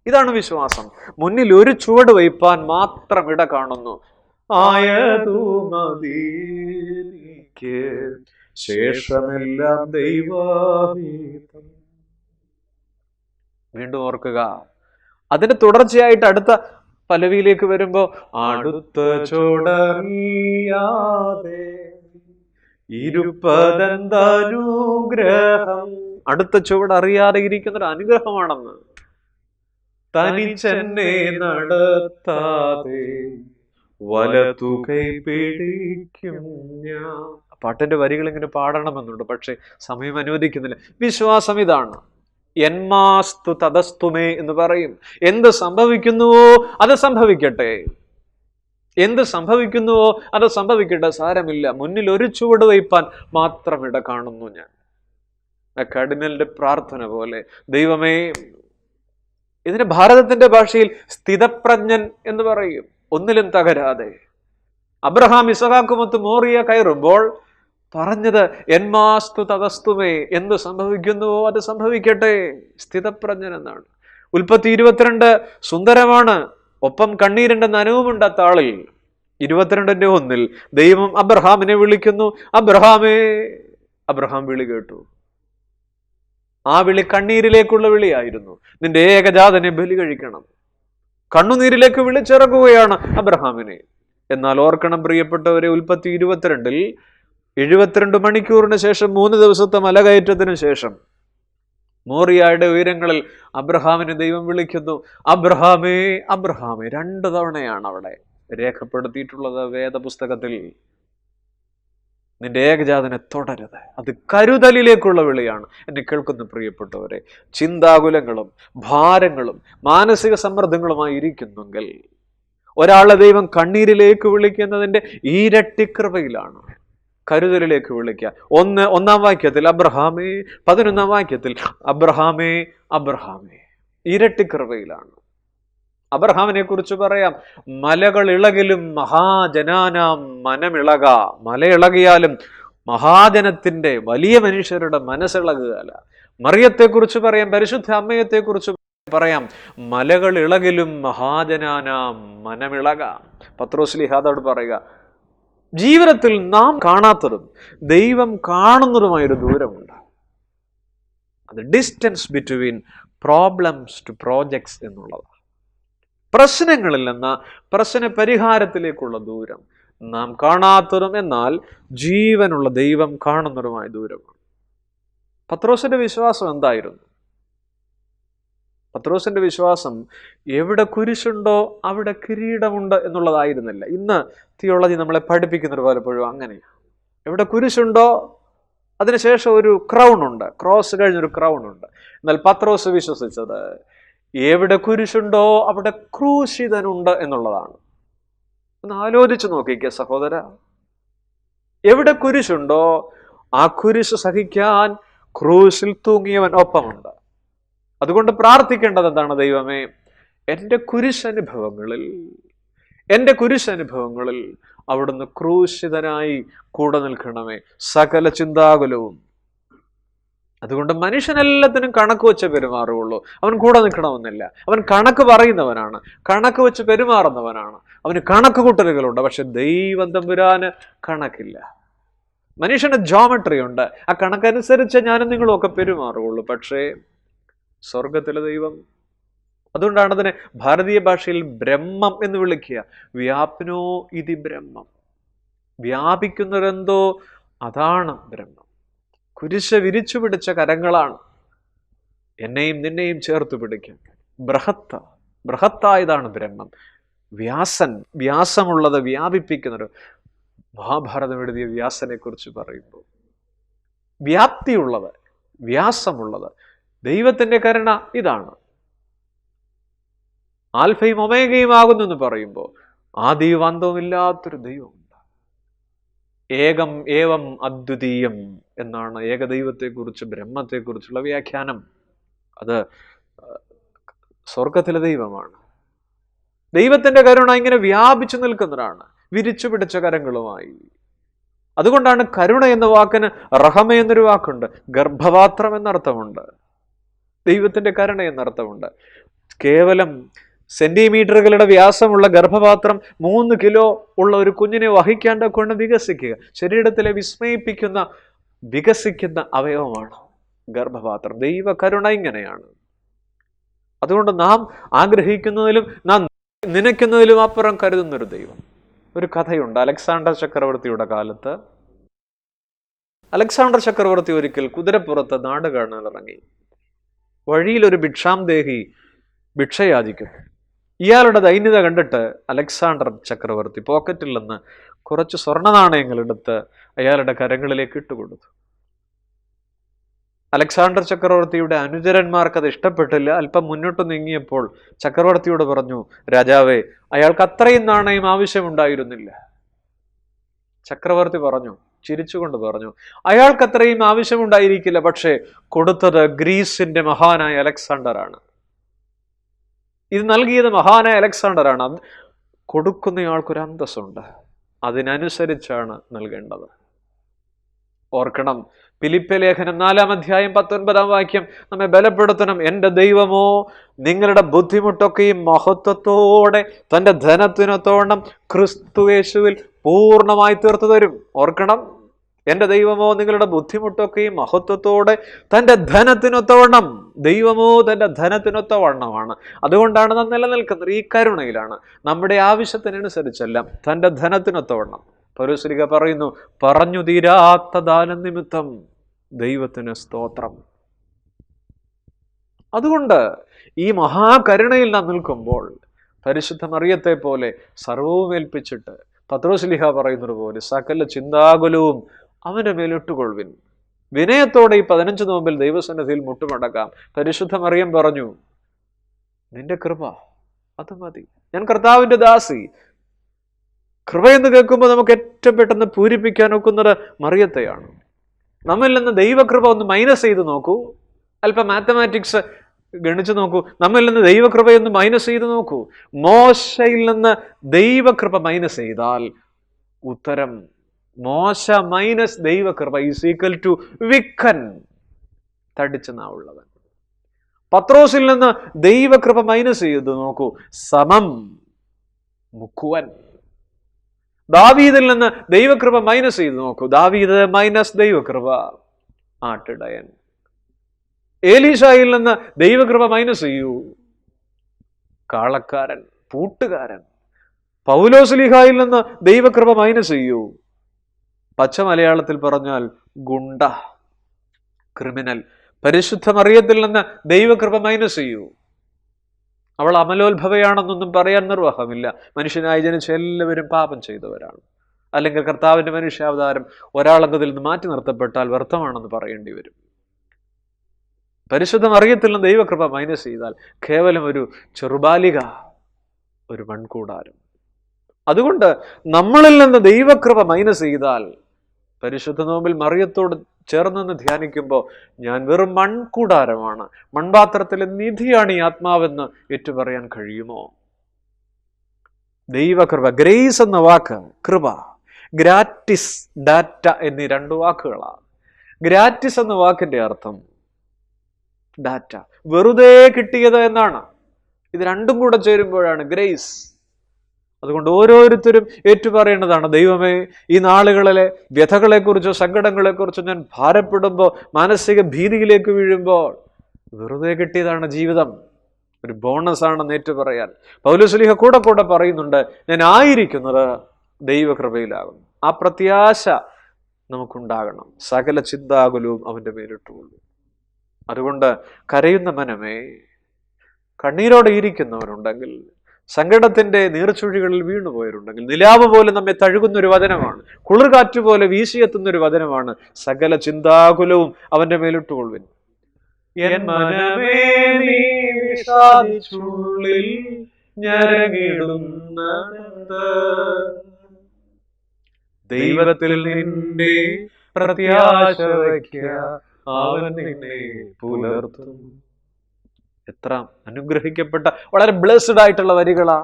ഇതാണ് വിശ്വാസം. മുന്നിൽ ഒരു ചുവട് വയ്പാൻ മാത്രം ഇട കാണുന്നു, ആയതു മതിക്ക് ശേഷമെല്ലാം ദൈവഹിതം. വീണ്ടും ഓർക്കുക, അതിന്റെ തുടർച്ചയായിട്ട് അടുത്ത പല്ലവിയിലേക്ക് വരുമ്പോ, അടുത്ത ചോടറിയാതെ ഇരുപ്പതെന്തനുഗ്രഹം. അടുത്ത ചുവട് അറിയാതെ ഇരിക്കുന്നൊരു അനുഗ്രഹമാണെന്ന്. തനിച്ചെന്നെ നടത്താതെ വലതു കൈ പിടിക്കും ഞാൻ. പാട്ടിന്റെ വരികൾ ഇങ്ങനെ പാടണമെന്നുണ്ട്, പക്ഷെ സമയം അനുവദിക്കുന്നില്ല. വിശ്വാസം ഇതാണ്. എന്മാസ്തു തതസ്തുമേ എന്ന് പറയും. എന്ത് സംഭവിക്കുന്നുവോ അത് സംഭവിക്കട്ടെ, എന്ത് സംഭവിക്കുന്നുവോ അത് സംഭവിക്കട്ടെ, സാരമില്ല, മുന്നിൽ ഒരു ചുവട് വയ്പാൻ മാത്രം ഇട കാണുന്നു ഞാൻ. കർഡിനലിന്റെ പ്രാർത്ഥന പോലെ, ദൈവമേ, ഇതിന് ഭാരതത്തിന്റെ ഭാഷയിൽ സ്ഥിതപ്രജ്ഞൻ എന്ന് പറയും. ഒന്നിലും തകരാതെ. അബ്രഹാം ഇസഹാക്കുമൊത്ത് മോറിയ കയറുമ്പോൾ പറഞ്ഞത് എന്മാസ്തു തതസ്തുമേ, എന്ത് സംഭവിക്കുന്നുവോ അത് സംഭവിക്കട്ടെ, സ്ഥിതപ്രജ്ഞൻ എന്നാണ്. ഉൽപ്പത്തി 22 സുന്ദരമാണ്, ഒപ്പം കണ്ണീരിന്റെ നനവുമുണ്ട് ആ താളിൽ. 22:1 ദൈവം അബ്രഹാമിനെ വിളിക്കുന്നു, അബ്രഹാമേ. അബ്രഹാം വിളി കേട്ടു. ആ വിളി കണ്ണീരിലേക്കുള്ള വിളിയായിരുന്നു. നിന്റെ ഏകജാതനെ ബലി കഴിക്കണം. കണ്ണുനീരിലേക്ക് വിളിച്ചിറക്കുകയാണ് അബ്രഹാമിനെ. എന്നാൽ ഓർക്കണം പ്രിയപ്പെട്ടവരെ, ഉൽപ്പത്തി 22 72 മണിക്കൂറിന് ശേഷം, 3 ദിവസത്തെ മലകയറ്റത്തിന് ശേഷം മോറിയയുടെ ഉയരങ്ങളിൽ അബ്രഹാമിനെ ദൈവം വിളിക്കുന്നു, അബ്രഹാമേ, അബ്രഹാമേ. 2 തവണയാണ് അവിടെ രേഖപ്പെടുത്തിയിട്ടുള്ളത് വേദപുസ്തകത്തിൽ. നിന്റെ ഏകജാതനെ തുടരുത്. അത് കരുതലിലേക്കുള്ള വിളിയാണ്. എന്നെ കേൾക്കുന്ന പ്രിയപ്പെട്ടവരെ, ചിന്താകുലങ്ങളും ഭാരങ്ങളും മാനസിക സമ്മർദ്ദങ്ങളുമായി ഇരിക്കുന്നെങ്കിൽ ഒരാളെ ദൈവം കണ്ണീരിലേക്ക് വിളിക്കുന്നതിൻ്റെ ഇരട്ടി കൃപയിലാണ് കരുതലിലേക്ക് വിളിക്കുക. ഒന്നാം വാക്യത്തിൽ അബ്രഹാമേ, 11-ാം വാക്യത്തിൽ അബ്രഹാമേ അബ്രഹാമേ, ഇരട്ടി കൃപയിലാണ്. അബ്രഹാമിനെ കുറിച്ച് പറയാം, മലകൾ ഇളകിലും മഹാജനാനാം മനമിളക. മല ഇളകിയാലും മഹാജനത്തിന്റെ വലിയ മനുഷ്യരുടെ മനസ്സിളകുകയല്ല. മറിയത്തെക്കുറിച്ച് പറയാം, പരിശുദ്ധ അമ്മയത്തെക്കുറിച്ച് പറയാം, മലകൾ ഇളകിലും മഹാജനാനാം മനമിളക. പത്രോസ് അതോട് പറയുക, ജീവിതത്തിൽ നാം കാണാത്തതും ദൈവം കാണുന്നതുമായൊരു ദൂരമുണ്ട്. അത് distance between problems to projects എന്നുള്ളതാണ്. പ്രശ്നങ്ങളിൽ നിന്ന് പ്രശ്ന പരിഹാരത്തിലേക്കുള്ള ദൂരം നാം കാണാത്തതും എന്നാൽ ജീവനുള്ള ദൈവം കാണുന്നതുമായ ദൂരമാണ്. പത്രോസിന്റെ വിശ്വാസം എന്തായിരുന്നു? പത്രോസിന്റെ വിശ്വാസം എവിടെ കുരിശുണ്ടോ അവിടെ കിരീടമുണ്ട് എന്നുള്ളതായിരുന്നില്ല. ഇന്ന് തിയോളജി നമ്മളെ പഠിപ്പിക്കുന്നത് പലപ്പോഴും അങ്ങനെയാണ്. എവിടെ കുരിശുണ്ടോ അതിനുശേഷം ഒരു ക്രൗൺ ഉണ്ട്, ക്രോസ് കഴിഞ്ഞൊരു ക്രൗൺ ഉണ്ട്. എന്നാൽ പത്രോസ് വിശ്വസിച്ചത് എവിടെ കുരിശുണ്ടോ അവിടെ ക്രൂശിതനുണ്ട് എന്നുള്ളതാണ്. ഒന്ന് ആലോചിച്ച് നോക്കിക്കേ സഹോദര, എവിടെ കുരിശുണ്ടോ ആ കുരിശ് സഹിക്കാൻ ക്രൂശിൽ തൂങ്ങിയവൻ ഒപ്പമുണ്ട്. അതുകൊണ്ട് പ്രാർത്ഥിക്കേണ്ടത് എന്താണ്? ദൈവമേ, എൻ്റെ കുരിശനുഭവങ്ങളിൽ അവിടുന്ന് ക്രൂശിതനായി കൂടെ നിൽക്കണമേ, സകല ചിന്താകുലവും. അതുകൊണ്ട് മനുഷ്യനെല്ലാത്തിനും കണക്ക് വെച്ച് പെരുമാറുകയുള്ളൂ. അവൻ കൂടെ നിൽക്കണമെന്നില്ല. അവൻ കണക്ക് പറയുന്നവനാണ്, കണക്ക് വെച്ച് പെരുമാറുന്നവനാണ്. അവന് കണക്ക് കൂട്ടലുകളുണ്ട്. പക്ഷെ ദൈവം തമ്പുരാന് കണക്കില്ല. മനുഷ്യന് ജോമെട്രി ഉണ്ട്, ആ കണക്കനുസരിച്ച് ഞാനും നിങ്ങളും ഒക്കെ പെരുമാറുകയുള്ളൂ. പക്ഷേ സ്വർഗത്തിലെ ദൈവം, അതുകൊണ്ടാണ് അതിനെ ഭാരതീയ ഭാഷയിൽ ബ്രഹ്മം എന്ന് വിളിക്കുക. വ്യാപ്നോ ഇതി ബ്രഹ്മം, വ്യാപിക്കുന്നവരെന്തോ അതാണ് ബ്രഹ്മം. കുരിശ് വിരിച്ചു പിടിച്ച കരങ്ങളാണ് എന്നെയും നിന്നെയും ചേർത്ത് പിടിക്കാൻ. ബൃഹത്തായതാണ് ബ്രഹ്മം. വ്യാസമുള്ളത് വ്യാപിപ്പിക്കുന്നൊരു മഹാഭാരതം എഴുതിയ വ്യാസനെ കുറിച്ച് പറയുമ്പോൾ വ്യാപ്തിയുള്ളത്, വ്യാസമുള്ളത് ദൈവത്തിന്റെ കരുണ ഇതാണ്. ആൽഫയും ഒമേഗയും ആകുന്നു എന്ന് പറയുമ്പോൾ ആദിയും അന്തവുമില്ലാത്തൊരു ദൈവമുണ്ട്. ഏകം ഏവം അദ്വിതീയം എന്നാണ് ഏകദൈവത്തെക്കുറിച്ച്, ബ്രഹ്മത്തെക്കുറിച്ചുള്ള വ്യാഖ്യാനം. അത് സ്വർഗത്തിലെ ദൈവമാണ്. ദൈവത്തിന്റെ കരുണ ഇങ്ങനെ വ്യാപിച്ചു നിൽക്കുന്നതാണ്, വിരിച്ചു പിടിച്ച കരങ്ങളുമായി. അതുകൊണ്ടാണ് കരുണ എന്ന വാക്കിന് റഹമ എന്നൊരു വാക്കുണ്ട്, ഗർഭപാത്രം എന്നർത്ഥമുണ്ട്. ദൈവത്തിന്റെ കരുണ എന്നർത്ഥമുണ്ട്. കേവലം സെന്റിമീറ്ററുകളുടെ വ്യാസമുള്ള ഗർഭപാത്രം 3 കിലോ ഉള്ള ഒരു കുഞ്ഞിനെ വഹിക്കാണ്ട് കൊണ്ട് വികസിക്കുക. ശരീരത്തിലെ വികസിക്കുന്ന അവയവമാണ് ഗർഭപാത്രം. ദൈവ കരുണ ഇങ്ങനെയാണ്. അതുകൊണ്ട് നാം ആഗ്രഹിക്കുന്നതിലും നാം നനയ്ക്കുന്നതിലും അപ്പുറം കരുതുന്നൊരു ദൈവം. ഒരു കഥയുണ്ട്. അലക്സാണ്ടർ ചക്രവർത്തിയുടെ കാലത്ത് അലക്സാണ്ടർ ചക്രവർത്തി ഒരിക്കൽ കുതിരപ്പുറത്ത് നാട് കാണാൻ ഇറങ്ങി. വഴിയിലൊരു ഭിക്ഷാംദേഹി ഭിക്ഷയാചിക്കും. ഇയാളുടെ ദൈന്യത കണ്ടിട്ട് അലക്സാണ്ടർ ചക്രവർത്തി പോക്കറ്റിൽ നിന്ന് കുറച്ച് സ്വർണ്ണ നാണയങ്ങൾ എടുത്ത് അയാളുടെ കരങ്ങളിലേക്ക് ഇട്ടുകൊടുത്തു. അലക്സാണ്ടർ ചക്രവർത്തിയുടെ അനുചരന്മാർക്ക് അത് ഇഷ്ടപ്പെട്ടില്ല. അല്പം മുന്നോട്ട് നീങ്ങിയപ്പോൾ ചക്രവർത്തിയോട് പറഞ്ഞു, രാജാവേ, അയാൾക്ക് അത്രയും നാണയം ആവശ്യമുണ്ടായിരുന്നില്ല. ചക്രവർത്തി പറഞ്ഞു, ചിരിച്ചുകൊണ്ട് പറഞ്ഞു, അയാൾക്ക് അത്രയും ആവശ്യമുണ്ടായിരിക്കില്ല, പക്ഷേ കൊടുത്തത് ഗ്രീസിന്റെ മഹാനായ അലക്സാണ്ടറാണ്. ഇത് നൽകിയത് മഹാനായ അലക്സാണ്ടറാണ്. കൊടുക്കുന്നയാൾക്കൊരു അന്തസ്സുണ്ട്, അതിനനുസരിച്ചാണ് നൽകേണ്ടത്. ഓർക്കണം, ഫിലിപ്പി ലേഖനം 4-ാം അധ്യായം 19-ാം വാക്യം നമ്മെ ബലപ്പെടുത്തണം. എൻ്റെ ദൈവമോ നിങ്ങളുടെ ബുദ്ധിമുട്ടൊക്കെയും മഹത്വത്തോടെ തൻ്റെ ധനത്തിനൊത്തോണം ക്രിസ്തുയേശുവിൽ പൂർണ്ണമായി തീർത്തു തരും. ഓർക്കണം, എൻ്റെ ദൈവമോ നിങ്ങളുടെ ബുദ്ധിമുട്ടൊക്കെയും മഹത്വത്തോടെ തൻ്റെ ധനത്തിനൊത്തവണ്ണം. ദൈവമോ തൻ്റെ ധനത്തിനൊത്തവണ്ണമാണ്. അതുകൊണ്ടാണ് നാം നിലനിൽക്കുന്നത്. ഈ കരുണയിലാണ്. നമ്മുടെ ആവശ്യത്തിനനുസരിച്ചല്ല, തൻ്റെ ധനത്തിനൊത്തവണ്ണം. പൗലോസ് പറയുന്നു, പറഞ്ഞു തീരാത്ത ദാനം നിമിത്തം ദൈവത്തിന് സ്തോത്രം. അതുകൊണ്ട് ഈ മഹാകരുണയിൽ നാം നിൽക്കുമ്പോൾ പരിശുദ്ധ മറിയത്തെ പോലെ സർവവും ഏൽപ്പിച്ചിട്ട് പത്രോസ് പറയുന്നത് പോലെ സകല ചിന്താകുലവും അവന്റെ മേലിട്ടുകൊള്ളുവിൻ. വിനയത്തോടെ ഈ 15 നോമ്പിൽ ദൈവസന്നിധിയിൽ മുട്ടുമടക്കാം. പരിശുദ്ധ മറിയം പറഞ്ഞു, നിന്റെ കൃപ അത് മതി. ഞാൻ കർത്താവിൻ്റെ ദാസി. കൃപയെന്ന് കേൾക്കുമ്പോൾ നമുക്ക് ഏറ്റവും പെട്ടെന്ന് പൂരിപ്പിക്കാൻ ഒക്കുന്നത് മറിയത്തെയാണ്. നമ്മിൽ നിന്ന് ദൈവകൃപ ഒന്ന് മൈനസ് ചെയ്ത് നോക്കൂ, അല്പം മാത്തമാറ്റിക്സ് ഗണിച്ചു നോക്കൂ. നമ്മിൽ നിന്ന് ദൈവകൃപയൊന്ന് മൈനസ് ചെയ്ത് നോക്കൂ. മോശയിൽ നിന്ന് ദൈവകൃപ മൈനസ് ചെയ്താൽ ഉത്തരം മോശ മൈനസ് ദൈവകൃപ ഈസ് ഈക്വൽ ടു വിക്കൻ, തടിച്ച നാവുള്ളവൻ. പത്രോസിൽ നിന്ന് ദൈവകൃപ മൈനസ് ചെയ്ത് നോക്കൂ, സമം മുക്കുവൻ. ദാവീദിൽ നിന്ന് ദൈവകൃപ മൈനസ് ചെയ്ത് നോക്കൂ, ദാവീദ് മൈനസ് ദൈവകൃപ ആട്ടിടയൻ. ഏലീശായിൽ നിന്ന് ദൈവകൃപ മൈനസ് ചെയ്യൂ, കാളക്കാരൻ, പൂട്ടുകാരൻ. പൗലോസ്ലീഹായിൽ നിന്ന് ദൈവകൃപ മൈനസ് ചെയ്യൂ, പച്ച മലയാളത്തിൽ പറഞ്ഞാൽ ഗുണ്ട, ക്രിമിനൽ. പരിശുദ്ധ മറിയത്തിൽ നിന്ന് ദൈവകൃപ മൈനസ് ചെയ്യൂ, അവൾ അമലോത്ഭവയാണെന്നൊന്നും പറയാൻ നിർവാഹമില്ല. മനുഷ്യനായി ജനിച്ച എല്ലാവരും പാപം ചെയ്തവരാണ്. അല്ലെങ്കിൽ കർത്താവിൻ്റെ മനുഷ്യാവതാരം ഒരാളെന്നതിൽ നിന്ന് മാറ്റി നിർത്തപ്പെട്ടാൽ വ്യർത്ഥമാണെന്ന് പറയേണ്ടി വരും. പരിശുദ്ധ മറിയത്തിൽ നിന്ന് ദൈവകൃപ മൈനസ് ചെയ്താൽ കേവലം ഒരു ചെറുബാലിക, ഒരു മൺകൂടാരം. അതുകൊണ്ട് നമ്മളിൽ നിന്ന് ദൈവകൃപ മൈനസ് ചെയ്താൽ പരിശുദ്ധ നോമ്പിൽ മറിയത്തോട് ചേർന്ന് ധ്യാനിക്കുമ്പോൾ ഞാൻ വെറും മൺകൂടാരമാണ്, മൺപാത്രത്തിലെ നിധിയാണ് ഈ ആത്മാവെന്ന് ഏറ്റുപറയാൻ കഴിയുമോ? ദൈവകൃപ, ഗ്രേസ് എന്ന വാക്ക് കൃപ, ഗ്രാറ്റിസ്, ഡാറ്റ എന്നീ രണ്ട് വാക്കുകളാണ്. ഗ്രാറ്റിസ് എന്ന വാക്കിന്റെ അർത്ഥം ഡാറ്റ, വെറുതെ കിട്ടിയത് എന്നാണ്. ഇത് രണ്ടും കൂടെ ചേരുമ്പോഴാണ് ഗ്രേസ്. അതുകൊണ്ട് ഓരോരുത്തരും ഏറ്റുപറയേണ്ടതാണ്, ദൈവമേ, ഈ നാളുകളിലെ വ്യഥകളെക്കുറിച്ചോ സങ്കടങ്ങളെക്കുറിച്ചോ ഞാൻ ഭാരപ്പെടുമ്പോൾ, മാനസിക ഭീതിയിലേക്ക് വീഴുമ്പോൾ വെറുതെ കിട്ടിയതാണ് ജീവിതം, ഒരു ബോണസ് ആണെന്ന് ഏറ്റുപറയാൻ പൗലോസ്ലീഹ കൂടെ കൂടെ പറയുന്നുണ്ട്. ഞാൻ ആയിരിക്കുന്നത് ദൈവകൃപയിലാകുന്നു. ആ പ്രത്യാശ നമുക്കുണ്ടാകണം. സകല ചിന്താകുലവും അവൻ്റെ മേലിട്ടുകൊള്ളു. അതുകൊണ്ട് കരയുന്ന മനമേ, കണ്ണീരോടെ ഇരിക്കുന്നവരുണ്ടെങ്കിൽ, സങ്കടത്തിന്റെ നീർച്ചുഴികളിൽ വീണുപോയവരുണ്ടെങ്കിൽ, നിലാവ് പോലെ നമ്മെ തഴുകുന്നൊരു വചനമാണ്, കുളിർകാറ്റ് പോലെ വീശിയെത്തുന്നൊരു വചനമാണ്, സകല ചിന്താകുലവും അവന്റെ മേലിട്ടുകൊള്ളുവിൻ. എൻ മനമേ നീ വിഷാദിച്ചുള്ളിൽ ഞരങ്ങിടുന്നത്, ദൈവത്തിൽ നിന്റെ പ്രത്യാശ വയ്ക്ക, അവൻ നിന്നെ പുലർത്തും. എത്ര അനുഗ്രഹിക്കപ്പെട്ട, വളരെ ബ്ലെസ്ഡ് ആയിട്ടുള്ള വരികളാ.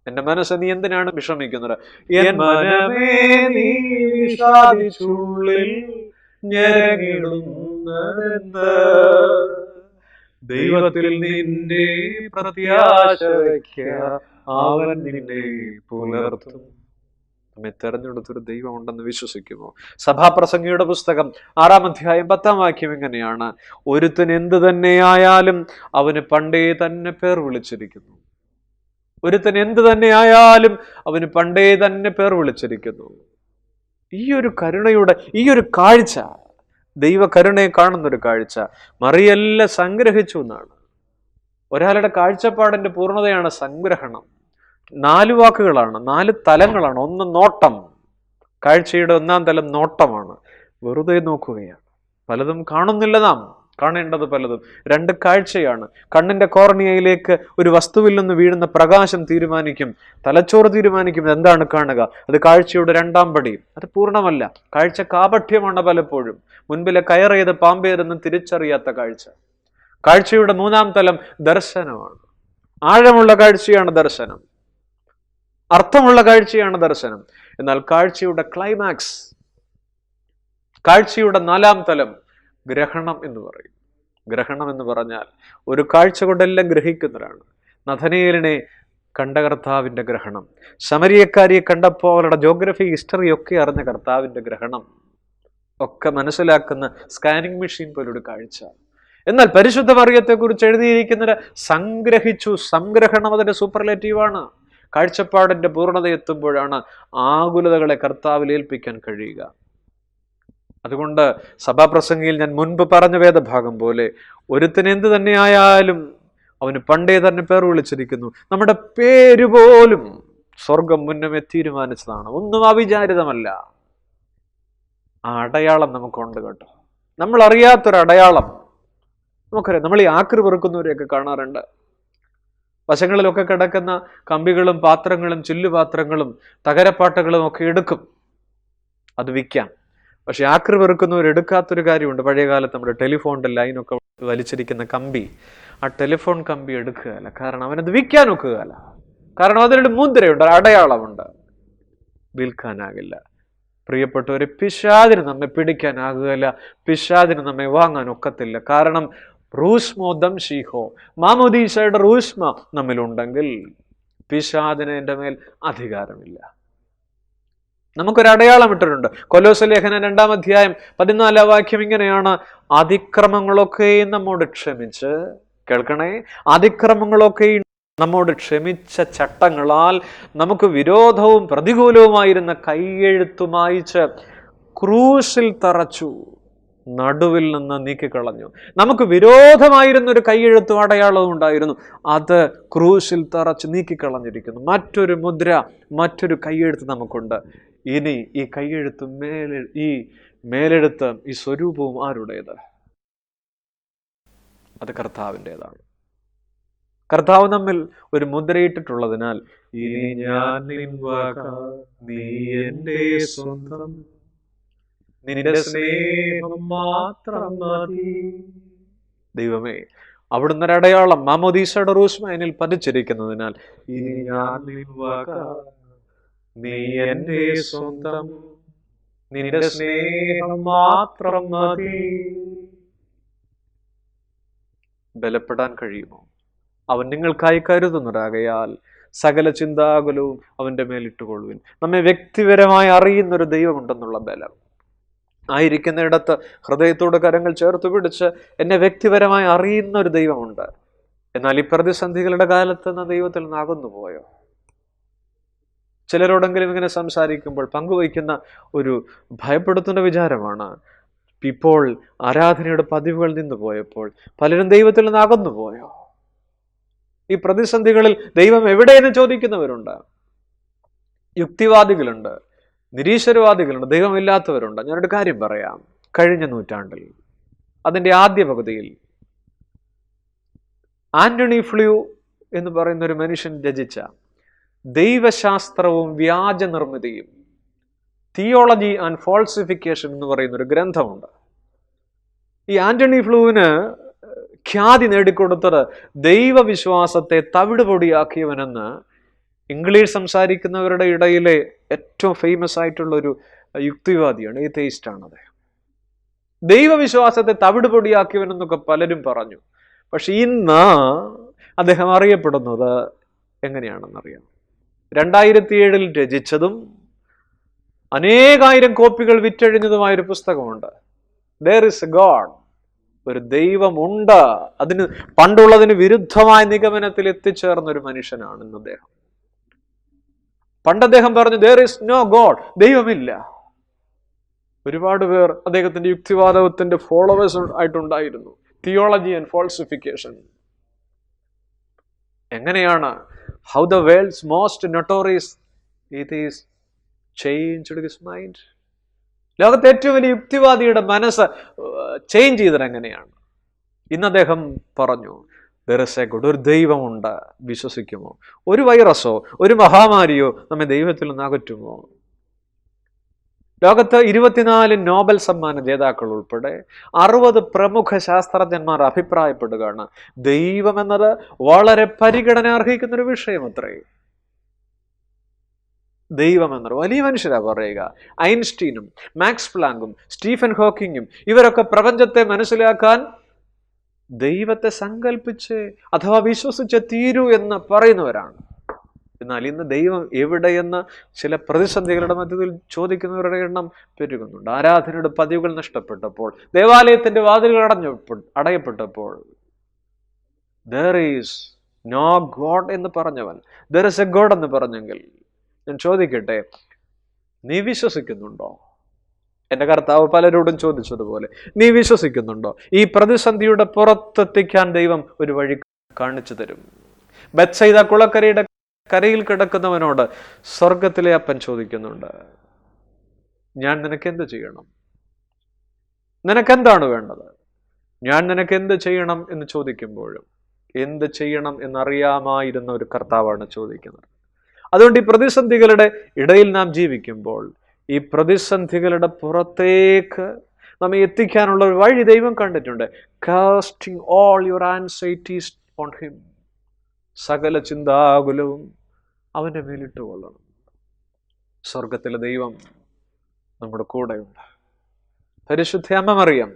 എന്റെ മനസ്സ്, നീ എന്തിനാണ് വിഷമിക്കുന്നത്? എൻ മനമേ നീ വിഷാദിച്ചുള്ളിൽ ഞരങ്ങിടുന്നത്, ദൈവത്തിൽ നിന്റെ പ്രത്യാശ വയ്ക്ക, അവൻ നിന്നെ പുലർത്തും. നമ്മെ തെരഞ്ഞെടുത്തൊരു ദൈവം ഉണ്ടെന്ന് വിശ്വസിക്കുമോ? സഭാപ്രസംഗിയുടെ പുസ്തകം 6-ാം അധ്യായം 10-ാം വാക്യം ഇങ്ങനെയാണ്: ഒരുത്തൻ എന്ത് തന്നെയായാലും അവന് പണ്ടേ തന്നെ പേർ വിളിച്ചിരിക്കുന്നു. ഒരുത്തൻ എന്ത് തന്നെയായാലും അവന് പണ്ടേ തന്നെ പേർ വിളിച്ചിരിക്കുന്നു. ഈ ഒരു കരുണയുടെ, ഈ ഒരു കാഴ്ച, ദൈവ കരുണയെ കാണുന്നൊരു കാഴ്ച മറിയെല്ലാം സംഗ്രഹിച്ചു എന്നാണ്. ഒരാളുടെ കാഴ്ചപ്പാടിന്റെ പൂർണ്ണതയാണ് സംഗ്രഹണം. 4 വാക്കുകളാണ്, 4 തലങ്ങളാണ്. ഒന്ന് നോട്ടം, കാഴ്ചയുടെ 1-ാം തലം നോട്ടമാണ്, വെറുതെ നോക്കുകയാണ്. പലതും കാണുന്നില്ല, നാം കാണേണ്ടത് പലതും. 2 കാഴ്ചയാണ്. കണ്ണിന്റെ കോർണിയയിലേക്ക് ഒരു വസ്തുവിൽ നിന്ന് വീഴുന്ന പ്രകാശം തീരുമാനിക്കും, തലച്ചോറ് തീരുമാനിക്കും എന്താണ് കാണുക. അത് കാഴ്ചയുടെ 2-ാം പടി. അത് പൂർണ്ണമല്ല. കാഴ്ച കാപഠ്യമാണ് പലപ്പോഴും. മുൻപിലെ കയറേത് പാമ്പേതെന്ന് തിരിച്ചറിയാത്ത കാഴ്ച. കാഴ്ചയുടെ 3-ാം തലം ദർശനമാണ്. ആഴമുള്ള കാഴ്ചയാണ് ദർശനം, അർത്ഥമുള്ള കാഴ്ചയാണ് ദർശനം. എന്നാൽ കാഴ്ചയുടെ ക്ലൈമാക്സ്, കാഴ്ചയുടെ 4-ാം തലം ഗ്രഹണം എന്ന് പറയും. ഗ്രഹണം എന്ന് പറഞ്ഞാൽ ഒരു കാഴ്ച കൊണ്ടെല്ലാം ഗ്രഹിക്കുന്നവരാണ്. നഥനയേലിനെ കണ്ട കർത്താവിൻ്റെ ഗ്രഹണം, ശമരിയക്കാരിയെ കണ്ടപ്പോൾ അവരുടെ ജോഗ്രഫി, ഹിസ്റ്ററി ഒക്കെ അറിഞ്ഞ കർത്താവിൻ്റെ ഗ്രഹണം ഒക്കെ മനസ്സിലാക്കുന്ന സ്കാനിങ് മെഷീൻ പോലൊരു കാഴ്ച. എന്നാൽ പരിശുദ്ധ മറിയത്തെക്കുറിച്ച് എഴുതിയിരിക്കുന്നത് സംഗ്രഹിച്ചു. സംഗ്രഹണം അതിൻ്റെ സൂപ്പർലേറ്റീവാണ്. കാഴ്ചപ്പാടിന്റെ പൂർണ്ണത എത്തുമ്പോഴാണ് ആകുലതകളെ കർത്താവിൽ ഏൽപ്പിക്കാൻ കഴിയുക. അതുകൊണ്ട് സഭാപ്രസംഗിയിൽ ഞാൻ മുൻപ് പറഞ്ഞ വേദഭാഗം പോലെ, ഒരുത്തിന് എന്ത് തന്നെയായാലും അവന് പണ്ടേ തന്നെ പേർ വിളിച്ചിരിക്കുന്നു. നമ്മുടെ പേര് പോലും സ്വർഗം മുന്നമേ തീരുമാനിച്ചതാണ്, ഒന്നും അവിചാരിതമല്ല. ആ അടയാളം നമുക്കുണ്ട് കേട്ടോ. നമ്മൾ അറിയാത്തൊരു അടയാളം നമുക്കറിയാം. നമ്മൾ ഈ ആക്രി പെറുക്കുന്നവരെയൊക്കെ കാണാറുണ്ട്. വശങ്ങളിലൊക്കെ കിടക്കുന്ന കമ്പികളും പാത്രങ്ങളും ചില്ലുപാത്രങ്ങളും തകരപ്പാട്ടകളും ഒക്കെ എടുക്കും, അത് വിൽക്കാം. പക്ഷെ ആക്രി വെറുക്കുന്നവർ എടുക്കാത്തൊരു കാര്യമുണ്ട്. പഴയകാലത്ത് നമ്മുടെ ടെലിഫോണിൻ്റെ ലൈനൊക്കെ വലിച്ചിരിക്കുന്ന കമ്പി, ആ ടെലിഫോൺ കമ്പി എടുക്കുകയല്ല. കാരണം അവനത് വിൽക്കാൻ ഒക്കുകയല്ല. കാരണം അതിലൊരു മുദ്രയുണ്ട്, അടയാളമുണ്ട്. വിൽക്കാനാകില്ല. പ്രിയപ്പെട്ടവരെ, പിശാചിന് നമ്മെ പിടിക്കാനാകുകയില്ല, പിശാചിന് നമ്മെ വാങ്ങാൻ ഒക്കത്തില്ല. കാരണം റൂഷ്മോ ദംശീഹോ, മാമോദീസയുടെ റൂഷ്മ നമ്മിലുണ്ടെങ്കിൽ പിശാചിന് എൻ്റെ മേൽ അധികാരമില്ല. നമുക്കൊരു അടയാളം ഇട്ടിട്ടുണ്ട്. കൊലോസ്യ ലേഖനം 2-ാം അധ്യായം 14-ാം വാക്യം ഇങ്ങനെയാണ്: അതിക്രമങ്ങളൊക്കെയും നമ്മോട് ക്ഷമിച്ച്, കേൾക്കണേ, അതിക്രമങ്ങളൊക്കെയും നമ്മോട് ക്ഷമിച്ച ചട്ടങ്ങളാൽ നമുക്ക് വിരോധവും പ്രതികൂലവുമായിരുന്ന കൈയെഴുത്തു മായിച്ച് ക്രൂശിൽ തറച്ചു, നടുവിൽ നിന്ന് നീക്കിക്കളഞ്ഞു. നമുക്ക് വിരോധമായിരുന്നൊരു കൈയെഴുത്തും അടയാളവും ഉണ്ടായിരുന്നു, അത് ക്രൂശിൽ തറച്ച് നീക്കിക്കളഞ്ഞിരിക്കുന്നു. മറ്റൊരു മുദ്ര, മറ്റൊരു കൈയെഴുത്ത് നമുക്കുണ്ട്. ഇനി ഈ കൈയെഴുത്തും ഈ മേലെഴുത്ത്, ഈ സ്വരൂപവും ആരുടേത്? അത് കർത്താവിൻ്റെതാണ്. കർത്താവ് നമ്മിൽ ഒരു മുദ്രയിട്ടിട്ടുള്ളതിനാൽ ഇനി ഞാൻ നിൻ വക, നീ എൻ്റെ സ്വന്തം, നിന്റെ സ്നേഹം മാത്രം മതി. ദൈവമേ, അവിടുന്ന് ഒരു അടയാളം മാമോദീസയുടെ റൂഷ്മ എന്നിൽ പതിച്ചിരിക്കുന്നതിനാൽ ഇനി ഞാൻ നിൻ വക, നീ എൻ്റെ സ്വന്തം, നിന്റെ സ്നേഹം മാത്രം മതി. ബലപ്പെടാൻ കഴിയുമോ? അവൻ നിങ്ങൾക്കായി കരുതുന്നതാകയാൽ സകല ചിന്താകുലവും അവൻ്റെ മേലിട്ടുകൊള്ളുവിൻ. നമ്മെ വ്യക്തിപരമായി അറിയുന്നൊരു ദൈവമുണ്ടെന്നുള്ള ബലം. ആയിരിക്കുന്നിടത്ത് ഹൃദയത്തോട് കരങ്ങൾ ചേർത്ത് പിടിച്ച് എന്നെ വ്യക്തിപരമായി അറിയുന്ന ഒരു ദൈവമുണ്ട്. എന്നാൽ ഈ പ്രതിസന്ധികളുടെ കാലത്ത് നിന്ന് ദൈവത്തിൽ നിന്ന് അകന്നുപോയോ? ചിലരോടെങ്കിലും ഇങ്ങനെ സംസാരിക്കുമ്പോൾ പങ്കുവയ്ക്കുന്ന ഒരു ഭയപ്പെടുത്തുന്ന വിചാരമാണ്, ഇപ്പോൾ ആരാധനയുടെ പതിവുകൾ നിന്ന് പോയപ്പോൾ പലരും ദൈവത്തിൽ നിന്ന് അകന്നുപോയോ? ഈ പ്രതിസന്ധികളിൽ ദൈവം എവിടെയെന്ന് ചോദിക്കുന്നവരുണ്ട്. യുക്തിവാദികളുണ്ട്, നിരീശ്വരവാദികളുണ്ട്, ദൈവമില്ലാത്തവരുണ്ട്. ഞാനൊരു കാര്യം പറയാം. കഴിഞ്ഞ നൂറ്റാണ്ടിൽ, അതിൻ്റെ ആദ്യ പകുതിയിൽ, ആന്റണി ഫ്ലൂ എന്ന് പറയുന്ന ഒരു മനുഷ്യൻ രചിച്ച ദൈവശാസ്ത്രവും വ്യാജ നിർമ്മിതിയും, തിയോളജി ആൻഡ് ഫോൾസിഫിക്കേഷൻ എന്ന് പറയുന്ന ഒരു ഗ്രന്ഥമുണ്ട്. ഈ ആന്റണി ഫ്ലൂവിന് ഖ്യാതി നേടിക്കൊടുത്തത് ദൈവവിശ്വാസത്തെ തവിടുപൊടിയാക്കിയവനെന്ന് ഇംഗ്ലീഷ് സംസാരിക്കുന്നവരുടെ ഇടയിലെ ഏറ്റവും ഫേമസ് ആയിട്ടുള്ളൊരു യുക്തിവാദിയാണ്, ഏതെയിസ്റ്റാണ് അദ്ദേഹം. ദൈവവിശ്വാസത്തെ തവിടുപൊടിയാക്കിയവനെന്നൊക്കെ പലരും പറഞ്ഞു. പക്ഷെ ഇന്ന് അദ്ദേഹം അറിയപ്പെടുന്നത് എങ്ങനെയാണെന്നറിയാം. 2007 രചിച്ചതും അനേകായിരം കോപ്പികൾ വിറ്റഴിഞ്ഞതുമായൊരു പുസ്തകമുണ്ട്, There is a God. ഒരു ദൈവമുണ്ട്. അതിന് പണ്ടുള്ളതിന് വിരുദ്ധമായ നിഗമനത്തിൽ എത്തിച്ചേർന്നൊരു മനുഷ്യനാണ് ഇന്ന് അദ്ദേഹം. പണ്ട് അദ്ദേഹം പറഞ്ഞു there is no God, ദൈവമില്ല. ഒരുപാട് പേർ അദ്ദേഹത്തിന്റെ യുക്തിവാദത്തിന്റെ ഫോളോവേഴ്സ് ആയിട്ടുണ്ടായിരുന്നു. Theology and falsification. എങ്ങനെയാണ് how the world's most notorious atheist changed his mind? ലോകത്തെ ഏറ്റവും വലിയ യുക്തിവാദിയുടെ മനസ്സ് ചേഞ്ച് ചെയ്തത് എങ്ങനെയാണ്? ഇന്ന് അദ്ദേഹം പറഞ്ഞു there is a God, ഒരു ദൈവമുണ്ട്. വിശ്വസിക്കുമോ? ഒരു വൈറസോ ഒരു മഹാമാരിയോ നമ്മെ ദൈവത്തിൽ നിന്ന് അകറ്റുമോ? ലോകത്ത് 24 നോബൽ സമ്മാന ജേതാക്കൾ ഉൾപ്പെടെ 60 പ്രമുഖ ശാസ്ത്രജ്ഞന്മാർ അഭിപ്രായപ്പെടുകയാണ് ദൈവം എന്നത് വളരെ പരിഗണന അർഹിക്കുന്നൊരു വിഷയം അത്രേ. ദൈവം എന്നത് വലിയ മനുഷ്യരാ പറയുക. ഐൻസ്റ്റീനും മാക്സ് പ്ലാങ്കും സ്റ്റീഫൻ ഹോക്കിങ്ങും ഇവരൊക്കെ പ്രപഞ്ചത്തെ മനസ്സിലാക്കാൻ ദൈവത്തെ സങ്കല്പിച്ച് അഥവാ വിശ്വസിച്ച് തീരൂ എന്ന് പറയുന്നവരാണ്. എന്നാൽ ഇന്ന് ദൈവം എവിടെയെന്ന് ചില പ്രതിസന്ധികളുടെ മധ്യത്തിൽ ചോദിക്കുന്നവരുടെ എണ്ണം പെരുകുന്നുണ്ട്. ആരാധനയുടെ പതിവുകൾ നഷ്ടപ്പെട്ടപ്പോൾ, ദേവാലയത്തിന്റെ വാതിലുകൾ അടയപ്പെട്ടപ്പോൾ, there is no God എന്ന് പറഞ്ഞവൻ there is a God എന്ന് പറഞ്ഞെങ്കിൽ ഞാൻ ചോദിക്കട്ടെ, നീ വിശ്വസിക്കുന്നുണ്ടോ? എൻ്റെ കർത്താവ് പലരോടും ചോദിച്ചതുപോലെ നീ വിശ്വസിക്കുന്നുണ്ടോ? ഈ പ്രതിസന്ധിയുടെ പുറത്തെത്തിക്കാൻ ദൈവം ഒരു വഴി കാണിച്ചു തരും. ബത്സയിദ കുളക്കരയുടെ കരയിൽ കിടക്കുന്നവനോട് സ്വർഗത്തിലെ അപ്പൻ ചോദിക്കുന്നുണ്ട്, ഞാൻ നിനക്ക് എന്ത് ചെയ്യണം? നിനക്കെന്താണ് വേണ്ടത്? ഞാൻ നിനക്ക് എന്ത് ചെയ്യണം എന്ന് ചോദിക്കുമ്പോഴും എന്ത് ചെയ്യണം എന്നറിയാമായിരുന്ന ഒരു കർത്താവാണ് ചോദിക്കുന്നത്. അതുകൊണ്ട് ഈ പ്രതിസന്ധികളുടെ ഇടയിൽ നാം ജീവിക്കുമ്പോൾ ഈ പ്രതിസന്ധികളുടെ പുറത്തേക്ക് നമ്മെ എത്തിക്കാനുള്ള ഒരു വഴി ദൈവം കണ്ടിട്ടുണ്ട്. Casting all your anxieties on him. സകല ചിന്താകുലവും അവൻ്റെ മേലിട്ട് കൊള്ളണം. സ്വർഗത്തിലെ ദൈവം നമ്മുടെ കൂടെയുണ്ട്. പരിശുദ്ധ അമ്മ മറിയം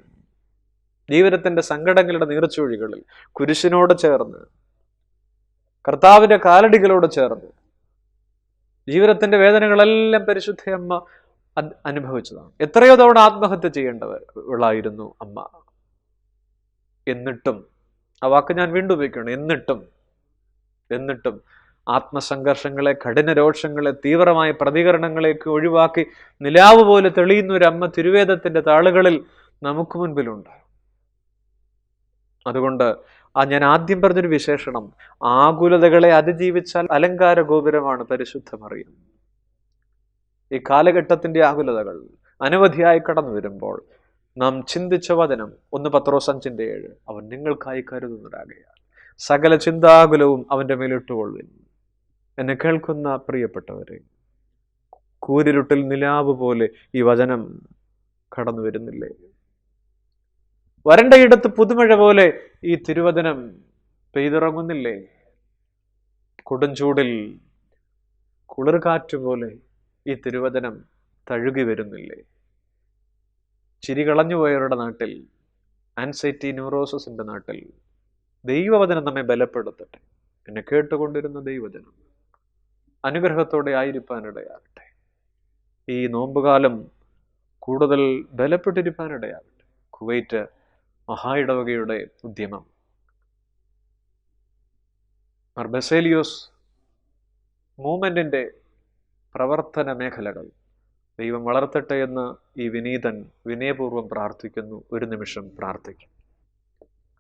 ജീവിതത്തിന്റെ സങ്കടങ്ങളുടെ നീർച്ചുഴികളിൽ കുരിശിനോട് ചേർന്ന്, കർത്താവിന്റെ കാലടികളോട് ചേർന്ന് ജീവിതത്തിന്റെ വേദനകളെല്ലാം പരിശുദ്ധ അമ്മ അനുഭവിച്ചതാണ്. എത്രയോ തവണ ആത്മഹത്യ ചെയ്യേണ്ടവളായിരുന്നു അമ്മ. എന്നിട്ടും, ആ വാക്ക് ഞാൻ വീണ്ടും ഉപയോഗിക്കണം, എന്നിട്ടും ആത്മസംഘർഷങ്ങളെ, കഠിന രോഷങ്ങളെ, തീവ്രമായ പ്രതികരണങ്ങളെയൊക്കെ ഒഴിവാക്കി നിലാവ് പോലെ തെളിയുന്ന ഒരു അമ്മ തിരുവേദത്തിന്റെ താളുകളിൽ നമുക്ക് മുൻപിലുണ്ട്. അതുകൊണ്ട് ഞാൻ ആദ്യം പറഞ്ഞൊരു വിശേഷണം, ആകുലതകളെ അതിജീവിച്ചാൽ അലങ്കാര ഗോപുരമാണ് പരിശുദ്ധ മറിയം. ഈ കാലഘട്ടത്തിന്റെ ആകുലതകൾ അനവധിയായി കടന്നു വരുമ്പോൾ നാം ചിന്തിച്ച വചനം 1 പത്രോസ് 5:7, അവൻ നിങ്ങൾക്കായി കരുതുന്നതാകയാൽ സകല ചിന്താകുലവും അവന്റെ മേലിട്ടുകൊള്ളുവിൻ. എന്നെ കേൾക്കുന്ന പ്രിയപ്പെട്ടവരെ, കൂരിരുട്ടിൽ നിലാവ് പോലെ ഈ വചനം കടന്നു വരുന്നില്ലേ? വരണ്ടയിടത്ത് പുതുമഴ പോലെ ഈ തിരുവചനം പെയ്തിറങ്ങുന്നില്ലേ? കൊടുംചൂടിൽ കുളിർകാറ്റ് പോലെ ഈ തിരുവചനം തഴുകി വരുന്നില്ലേ? ചിരി കളഞ്ഞുപോയവരുടെ നാട്ടിൽ, ആൻസൈറ്റി ന്യൂറോസിന്റെ നാട്ടിൽ ദൈവവചനം നമ്മെ ബലപ്പെടുത്തട്ടെ. എന്നെ കേട്ടുകൊണ്ടിരുന്ന ദൈവവചനം അനുഗ്രഹത്തോടെ ആയിരിക്കാനിടയാകട്ടെ. ഈ നോമ്പുകാലം കൂടുതൽ ബലപ്പെട്ടിരിക്കാനിടയാകട്ടെ. കുവൈറ്റ് മഹാ ഇടവകയുടെ ഉദ്യമം, മാർ ബസേലിയോസ് മൂവ്മെന്റിന്റെ പ്രവർത്തന മേഖലകൾ ദൈവം വളർത്തട്ടെ എന്ന് ഈ വിനീതൻ വിനയപൂർവ്വം പ്രാർത്ഥിക്കുന്നു. ഒരു നിമിഷം പ്രാർത്ഥിക്കും.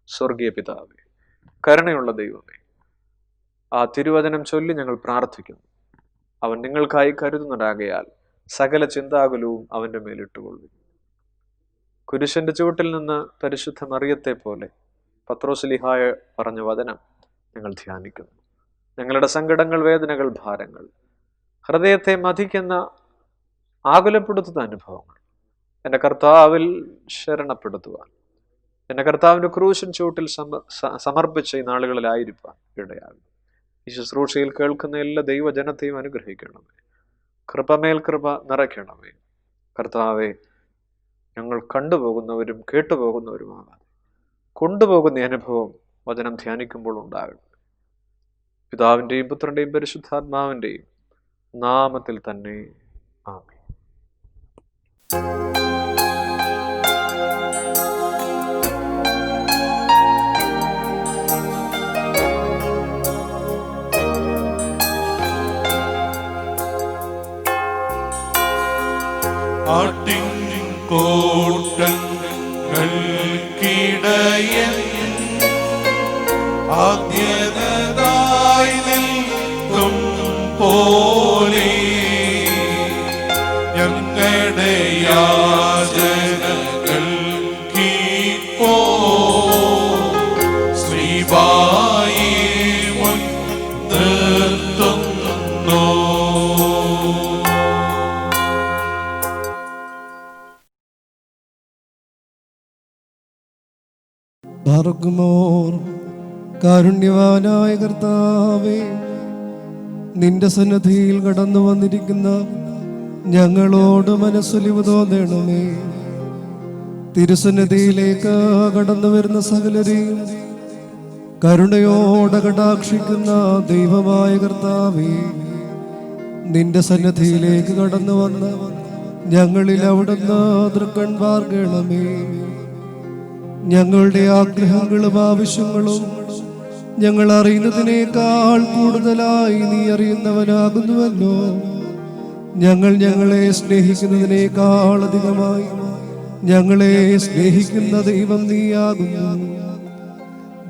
സ്വർഗീയ പിതാവേ, കരുണയുള്ള ദൈവമേ, ആ തിരുവചനം ചൊല്ലി ഞങ്ങൾ പ്രാർത്ഥിക്കുന്നു. അവൻ നിങ്ങൾക്കായി കരുതുന്നതാകയാൽ സകല ചിന്താകുലവും അവന്റെ മേലിട്ടുകൊള്ളു. കുരിശന്റെ ചുവട്ടിൽ നിന്ന് പരിശുദ്ധ മറിയത്തെ പോലെ പത്രോസ്ലീഹായ പറഞ്ഞ വചനം ഞങ്ങൾ ധ്യാനിക്കുന്നു. ഞങ്ങളുടെ സങ്കടങ്ങൾ, വേദനകൾ, ഭാരങ്ങൾ, ഹൃദയത്തെ മഥിക്കുന്ന ആകുലപ്പെടുത്തുന്ന അനുഭവങ്ങൾ എൻ്റെ കർത്താവിൽ ശരണപ്പെടുത്തുവാൻ, എൻ്റെ കർത്താവിൻ്റെ ക്രൂശൻ ചുവട്ടിൽ സമർപ്പിച്ച ഈ നാളുകളിലായിരിക്കാൻ ഇടയാകും. ഈ ശുശ്രൂഷയിൽ കേൾക്കുന്ന എല്ലാ ദൈവജനത്തെയും അനുഗ്രഹിക്കണമേ. കൃപമേൽ കൃപ നിറയ്ക്കണമേ. കർത്താവെ, ഞങ്ങൾ കണ്ടുപോകുന്നവരും കേട്ടുപോകുന്നവരുമാകാതെ കൊണ്ടുപോകുന്ന അനുഭവം വചനം ധ്യാനിക്കുമ്പോൾ ഉണ്ടാകണം. പിതാവിൻ്റെയും പുത്രൻ്റെയും പരിശുദ്ധാത്മാവിൻ്റെയും നാമത്തിൽ തന്നെ ആമേൻ. കോട്ടങ്ങൾക്കിടയൻ ആദ്യതായി നിൽക്കും പോലെ ഞങ്ങളുടെ യാചനകൾ കീപ്പോ ശ്രീവായി മുൻ നിർത്തുന്നു. ഭാർഗ്യമോർ കാരുണ്യവാനായ കർത്താവേ, നിന്റെ സന്നദ്ധിയിൽ കടന്നു വന്നിരിക്കുന്ന ഞങ്ങളോട് മനസ്സൊലിവ് തോന്നണമേ. തിരുസന്നിധിയിലേക്ക് കടന്നു വരുന്ന സകലരെയും കരുണയോടെ കടാക്ഷിക്കുന്ന ദൈവമായ കർത്താവേ, നിന്റെ സന്നദ്ധിയിലേക്ക് കടന്നു വന്ന് ഞങ്ങളിൽ അവിടുന്ന് തൃക്കൺ പാർക്കണമേ. ഞങ്ങളുടെ ആഗ്രഹങ്ങളും ആവശ്യങ്ങളും ഞങ്ങൾ അറിയുന്നതിനേക്കാൾ കൂടുതലായി നീ അറിയുന്നവനാകുന്നുവല്ലോ. ഞങ്ങളെ സ്നേഹിക്കുന്നതിനേക്കാൾ അധികമായി ഞങ്ങളെ സ്നേഹിക്കുന്ന ദൈവം നീയാകുന്നു.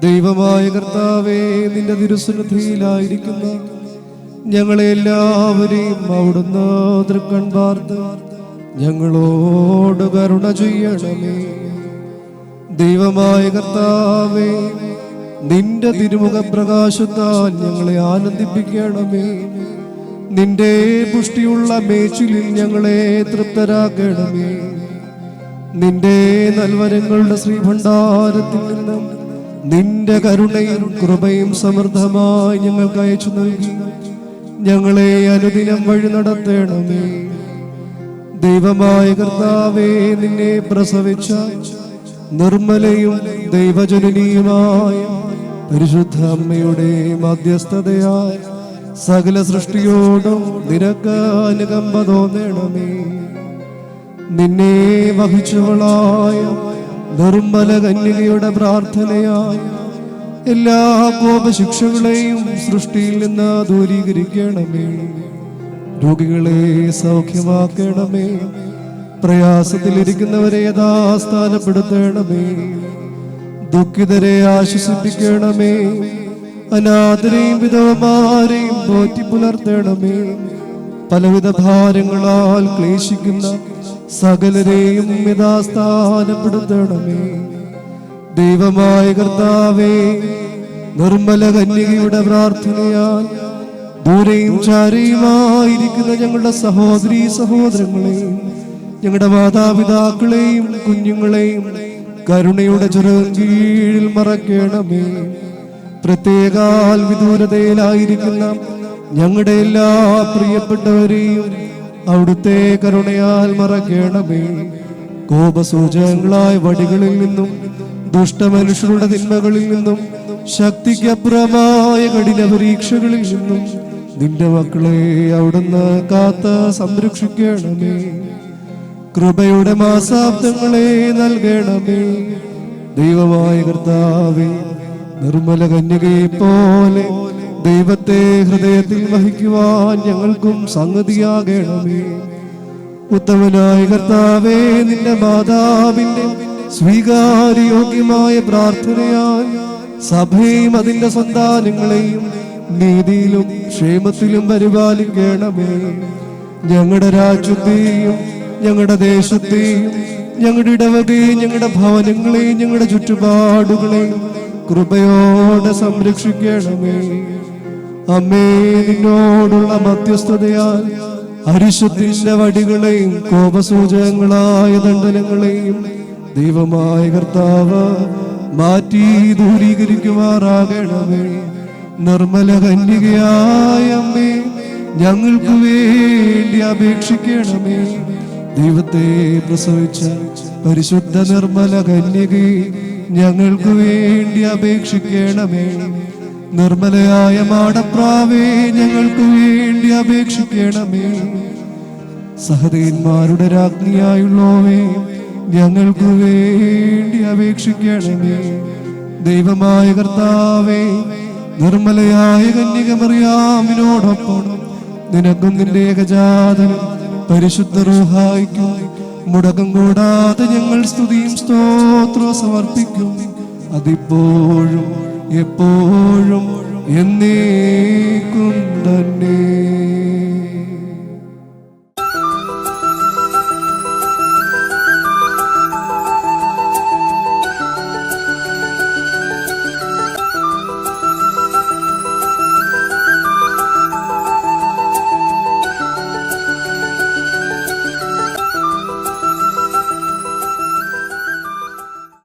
ദൈവമായ കർത്താവേ, നിന്റെ തിരുസന്നിധിയിലായിരിക്കുന്ന ഞങ്ങളെ എല്ലാവരെയും അവിടുന്ന് തൃക്കൺ പാർത്ത് ഞങ്ങളോട് കരുണ ചെയ്യണമേ. ദൈവമായ കർത്താവേ, നിന്റെ തിരുമുഖ പ്രകാശത്താൽ ഞങ്ങളെ ആനന്ദിപ്പിക്കണമേ. നിന്റെ പുഷ്ടിയുള്ള മേച്ചിലിൽ ഞങ്ങളെ തൃപ്തരാക്കണമേ. നിന്റെ നൽവരങ്ങളുടെ ശ്രീഭണ്ഡാരത്തിൽ നിന്നും നിന്റെ കരുണയും കൃപയും സമൃദ്ധമായി ഞങ്ങൾക്ക് അയച്ചു നൽകി ഞങ്ങളെ അനുദിനം വഴി നടത്തണമേ. ദൈവമായ കർത്താവേ, നിന്നെ പ്രസവിച്ച നിർമ്മലയും ദൈവജനനിയുമായ പരിശുദ്ധ അമ്മയുടെ മധ്യസ്ഥതയായ സകല സൃഷ്ടിയോടും നിനക്ക് അനുകമ്പ തോന്നണമേ. നിന്നെ വഹിച്ചവളായ നിർമ്മല കന്യകയുടെ പ്രാർത്ഥനയായ എല്ലാ കോപശിക്ഷകളെയും സൃഷ്ടിയിൽ നിന്ന് ദൂരീകരിക്കണമേ. രോഗികളെ സൗഖ്യമാക്കണമേ. പ്രയാസത്തിലിരിക്കുന്നവരെ യഥാസ്ഥാനപ്പെടുത്തണമേ. ദുഃഖിതരെ ആശ്വസിപ്പിക്കണമേ. അനാഥരെയും വിധവമാരെയും പോറ്റി പുലർത്തണമേ. പലവിധ ഭാരങ്ങളാൽ ക്ലേശിക്കുന്ന സകലരെയും യഥാസ്ഥാനപ്പെടുത്തണമേ. ദൈവമായ കർത്താവേ, നിർമ്മല കന്യകയുടെ പ്രാർത്ഥനയാൽ ദൂരെയും ചാരയുമായിരിക്കുന്ന ഞങ്ങളുടെ സഹോദരീ സഹോദരങ്ങളെയും ഞങ്ങളുടെ മാതാപിതാക്കളെയും കുഞ്ഞുങ്ങളെയും കരുണയുടെ ചിറകിൻ കീഴിൽ മറക്കണമേ. പ്രത്യേകാൽ വിദൂരതയിലായിരിക്കുന്ന ഞങ്ങളുടെ എല്ലാ പ്രിയപ്പെട്ടവരെയും അവിടുത്തെ കരുണയാൽ മറക്കണമേ. കോപസൂചകങ്ങളായ വടികളിൽ നിന്നും ദുഷ്ടമനുഷ്യരുടെ തിന്മകളിൽ നിന്നും ശക്തിക്കപ്പുറമായ കഠിന പരീക്ഷകളിൽ നിന്നും നിന്റെ മക്കളെ അവിടുന്ന് കാത്ത് സംരക്ഷിക്കണമേ. കൃപയുടെ മാസാബ്ദങ്ങളെ നൽകണമേ. ദൈവമായ കർത്താവേ, നിർമ്മല കന്യകയെ പോലെ ദൈവത്തെ ഹൃദയത്തിൽ വഹിക്കുവാൻ ഞങ്ങൾക്കും സംഗതിയാകണമേ. ഉത്തമനായ കർത്താവേ, നിന്റെ മാതാവിന്റെ സ്വീകാര്യോഗ്യമായ പ്രാർത്ഥനയാൽ സഭയും അതിന്റെ സന്താനങ്ങളെയും നീതിയിലും ക്ഷേമത്തിലും പരിപാലിക്കണമേ. ഞങ്ങളുടെ രാജ്യത്തെയും ഞങ്ങളുടെ ദേശത്തെയും ഞങ്ങളുടെ ഇടവകയും ഞങ്ങളുടെ ഭവനങ്ങളെയും ഞങ്ങളുടെ ചുറ്റുപാടുകളെയും കൃപയോടെ സംരക്ഷിക്കണമേ. അമ്മേ, നിന്നോടുള്ള മധ്യസ്ഥതയാൽ അരിശത്തിന്റെ വടികളെയും കോപസൂചകങ്ങളായ ദണ്ഡനങ്ങളെയും ദൈവമായ കർത്താവ് മാറ്റി ദൂരീകരിക്കുമാറാകണമേ. നിർമ്മല കന്യകയായ അമ്മേ, ഞങ്ങൾക്ക് വേണ്ടി അപേക്ഷിക്കണമേ. ദൈവത്തെ പ്രസവിച്ച പരിശുദ്ധ നിർമ്മല കന്യകയെ ഞങ്ങൾക്ക് വേണ്ടി അപേക്ഷിക്കണമേ. നിർമ്മലയായ മാടപ്രാവേ, ഞങ്ങൾക്ക് വേണ്ടി അപേക്ഷിക്കണമേ. സഹദേന്മാരുടെ രാജ്ഞിയായുള്ളവേ, ഞങ്ങൾക്ക് വേണ്ടി അപേക്ഷിക്കണമേ. ദൈവമായ കർത്താവേ, നിർമ്മലയായ കന്യക മറിയാമിനോടൊപ്പം നിനക്കും നിന്റെ ഏകജാതനും പരിശുദ്ധ റൂഹായിക്കും മുടക്കം കൂടാതെ ഞങ്ങൾ സ്തുതിയും സ്തോത്രവും സമർപ്പിക്കും. അതിപ്പോഴും എപ്പോഴും എന്നേക്കും തന്നെ.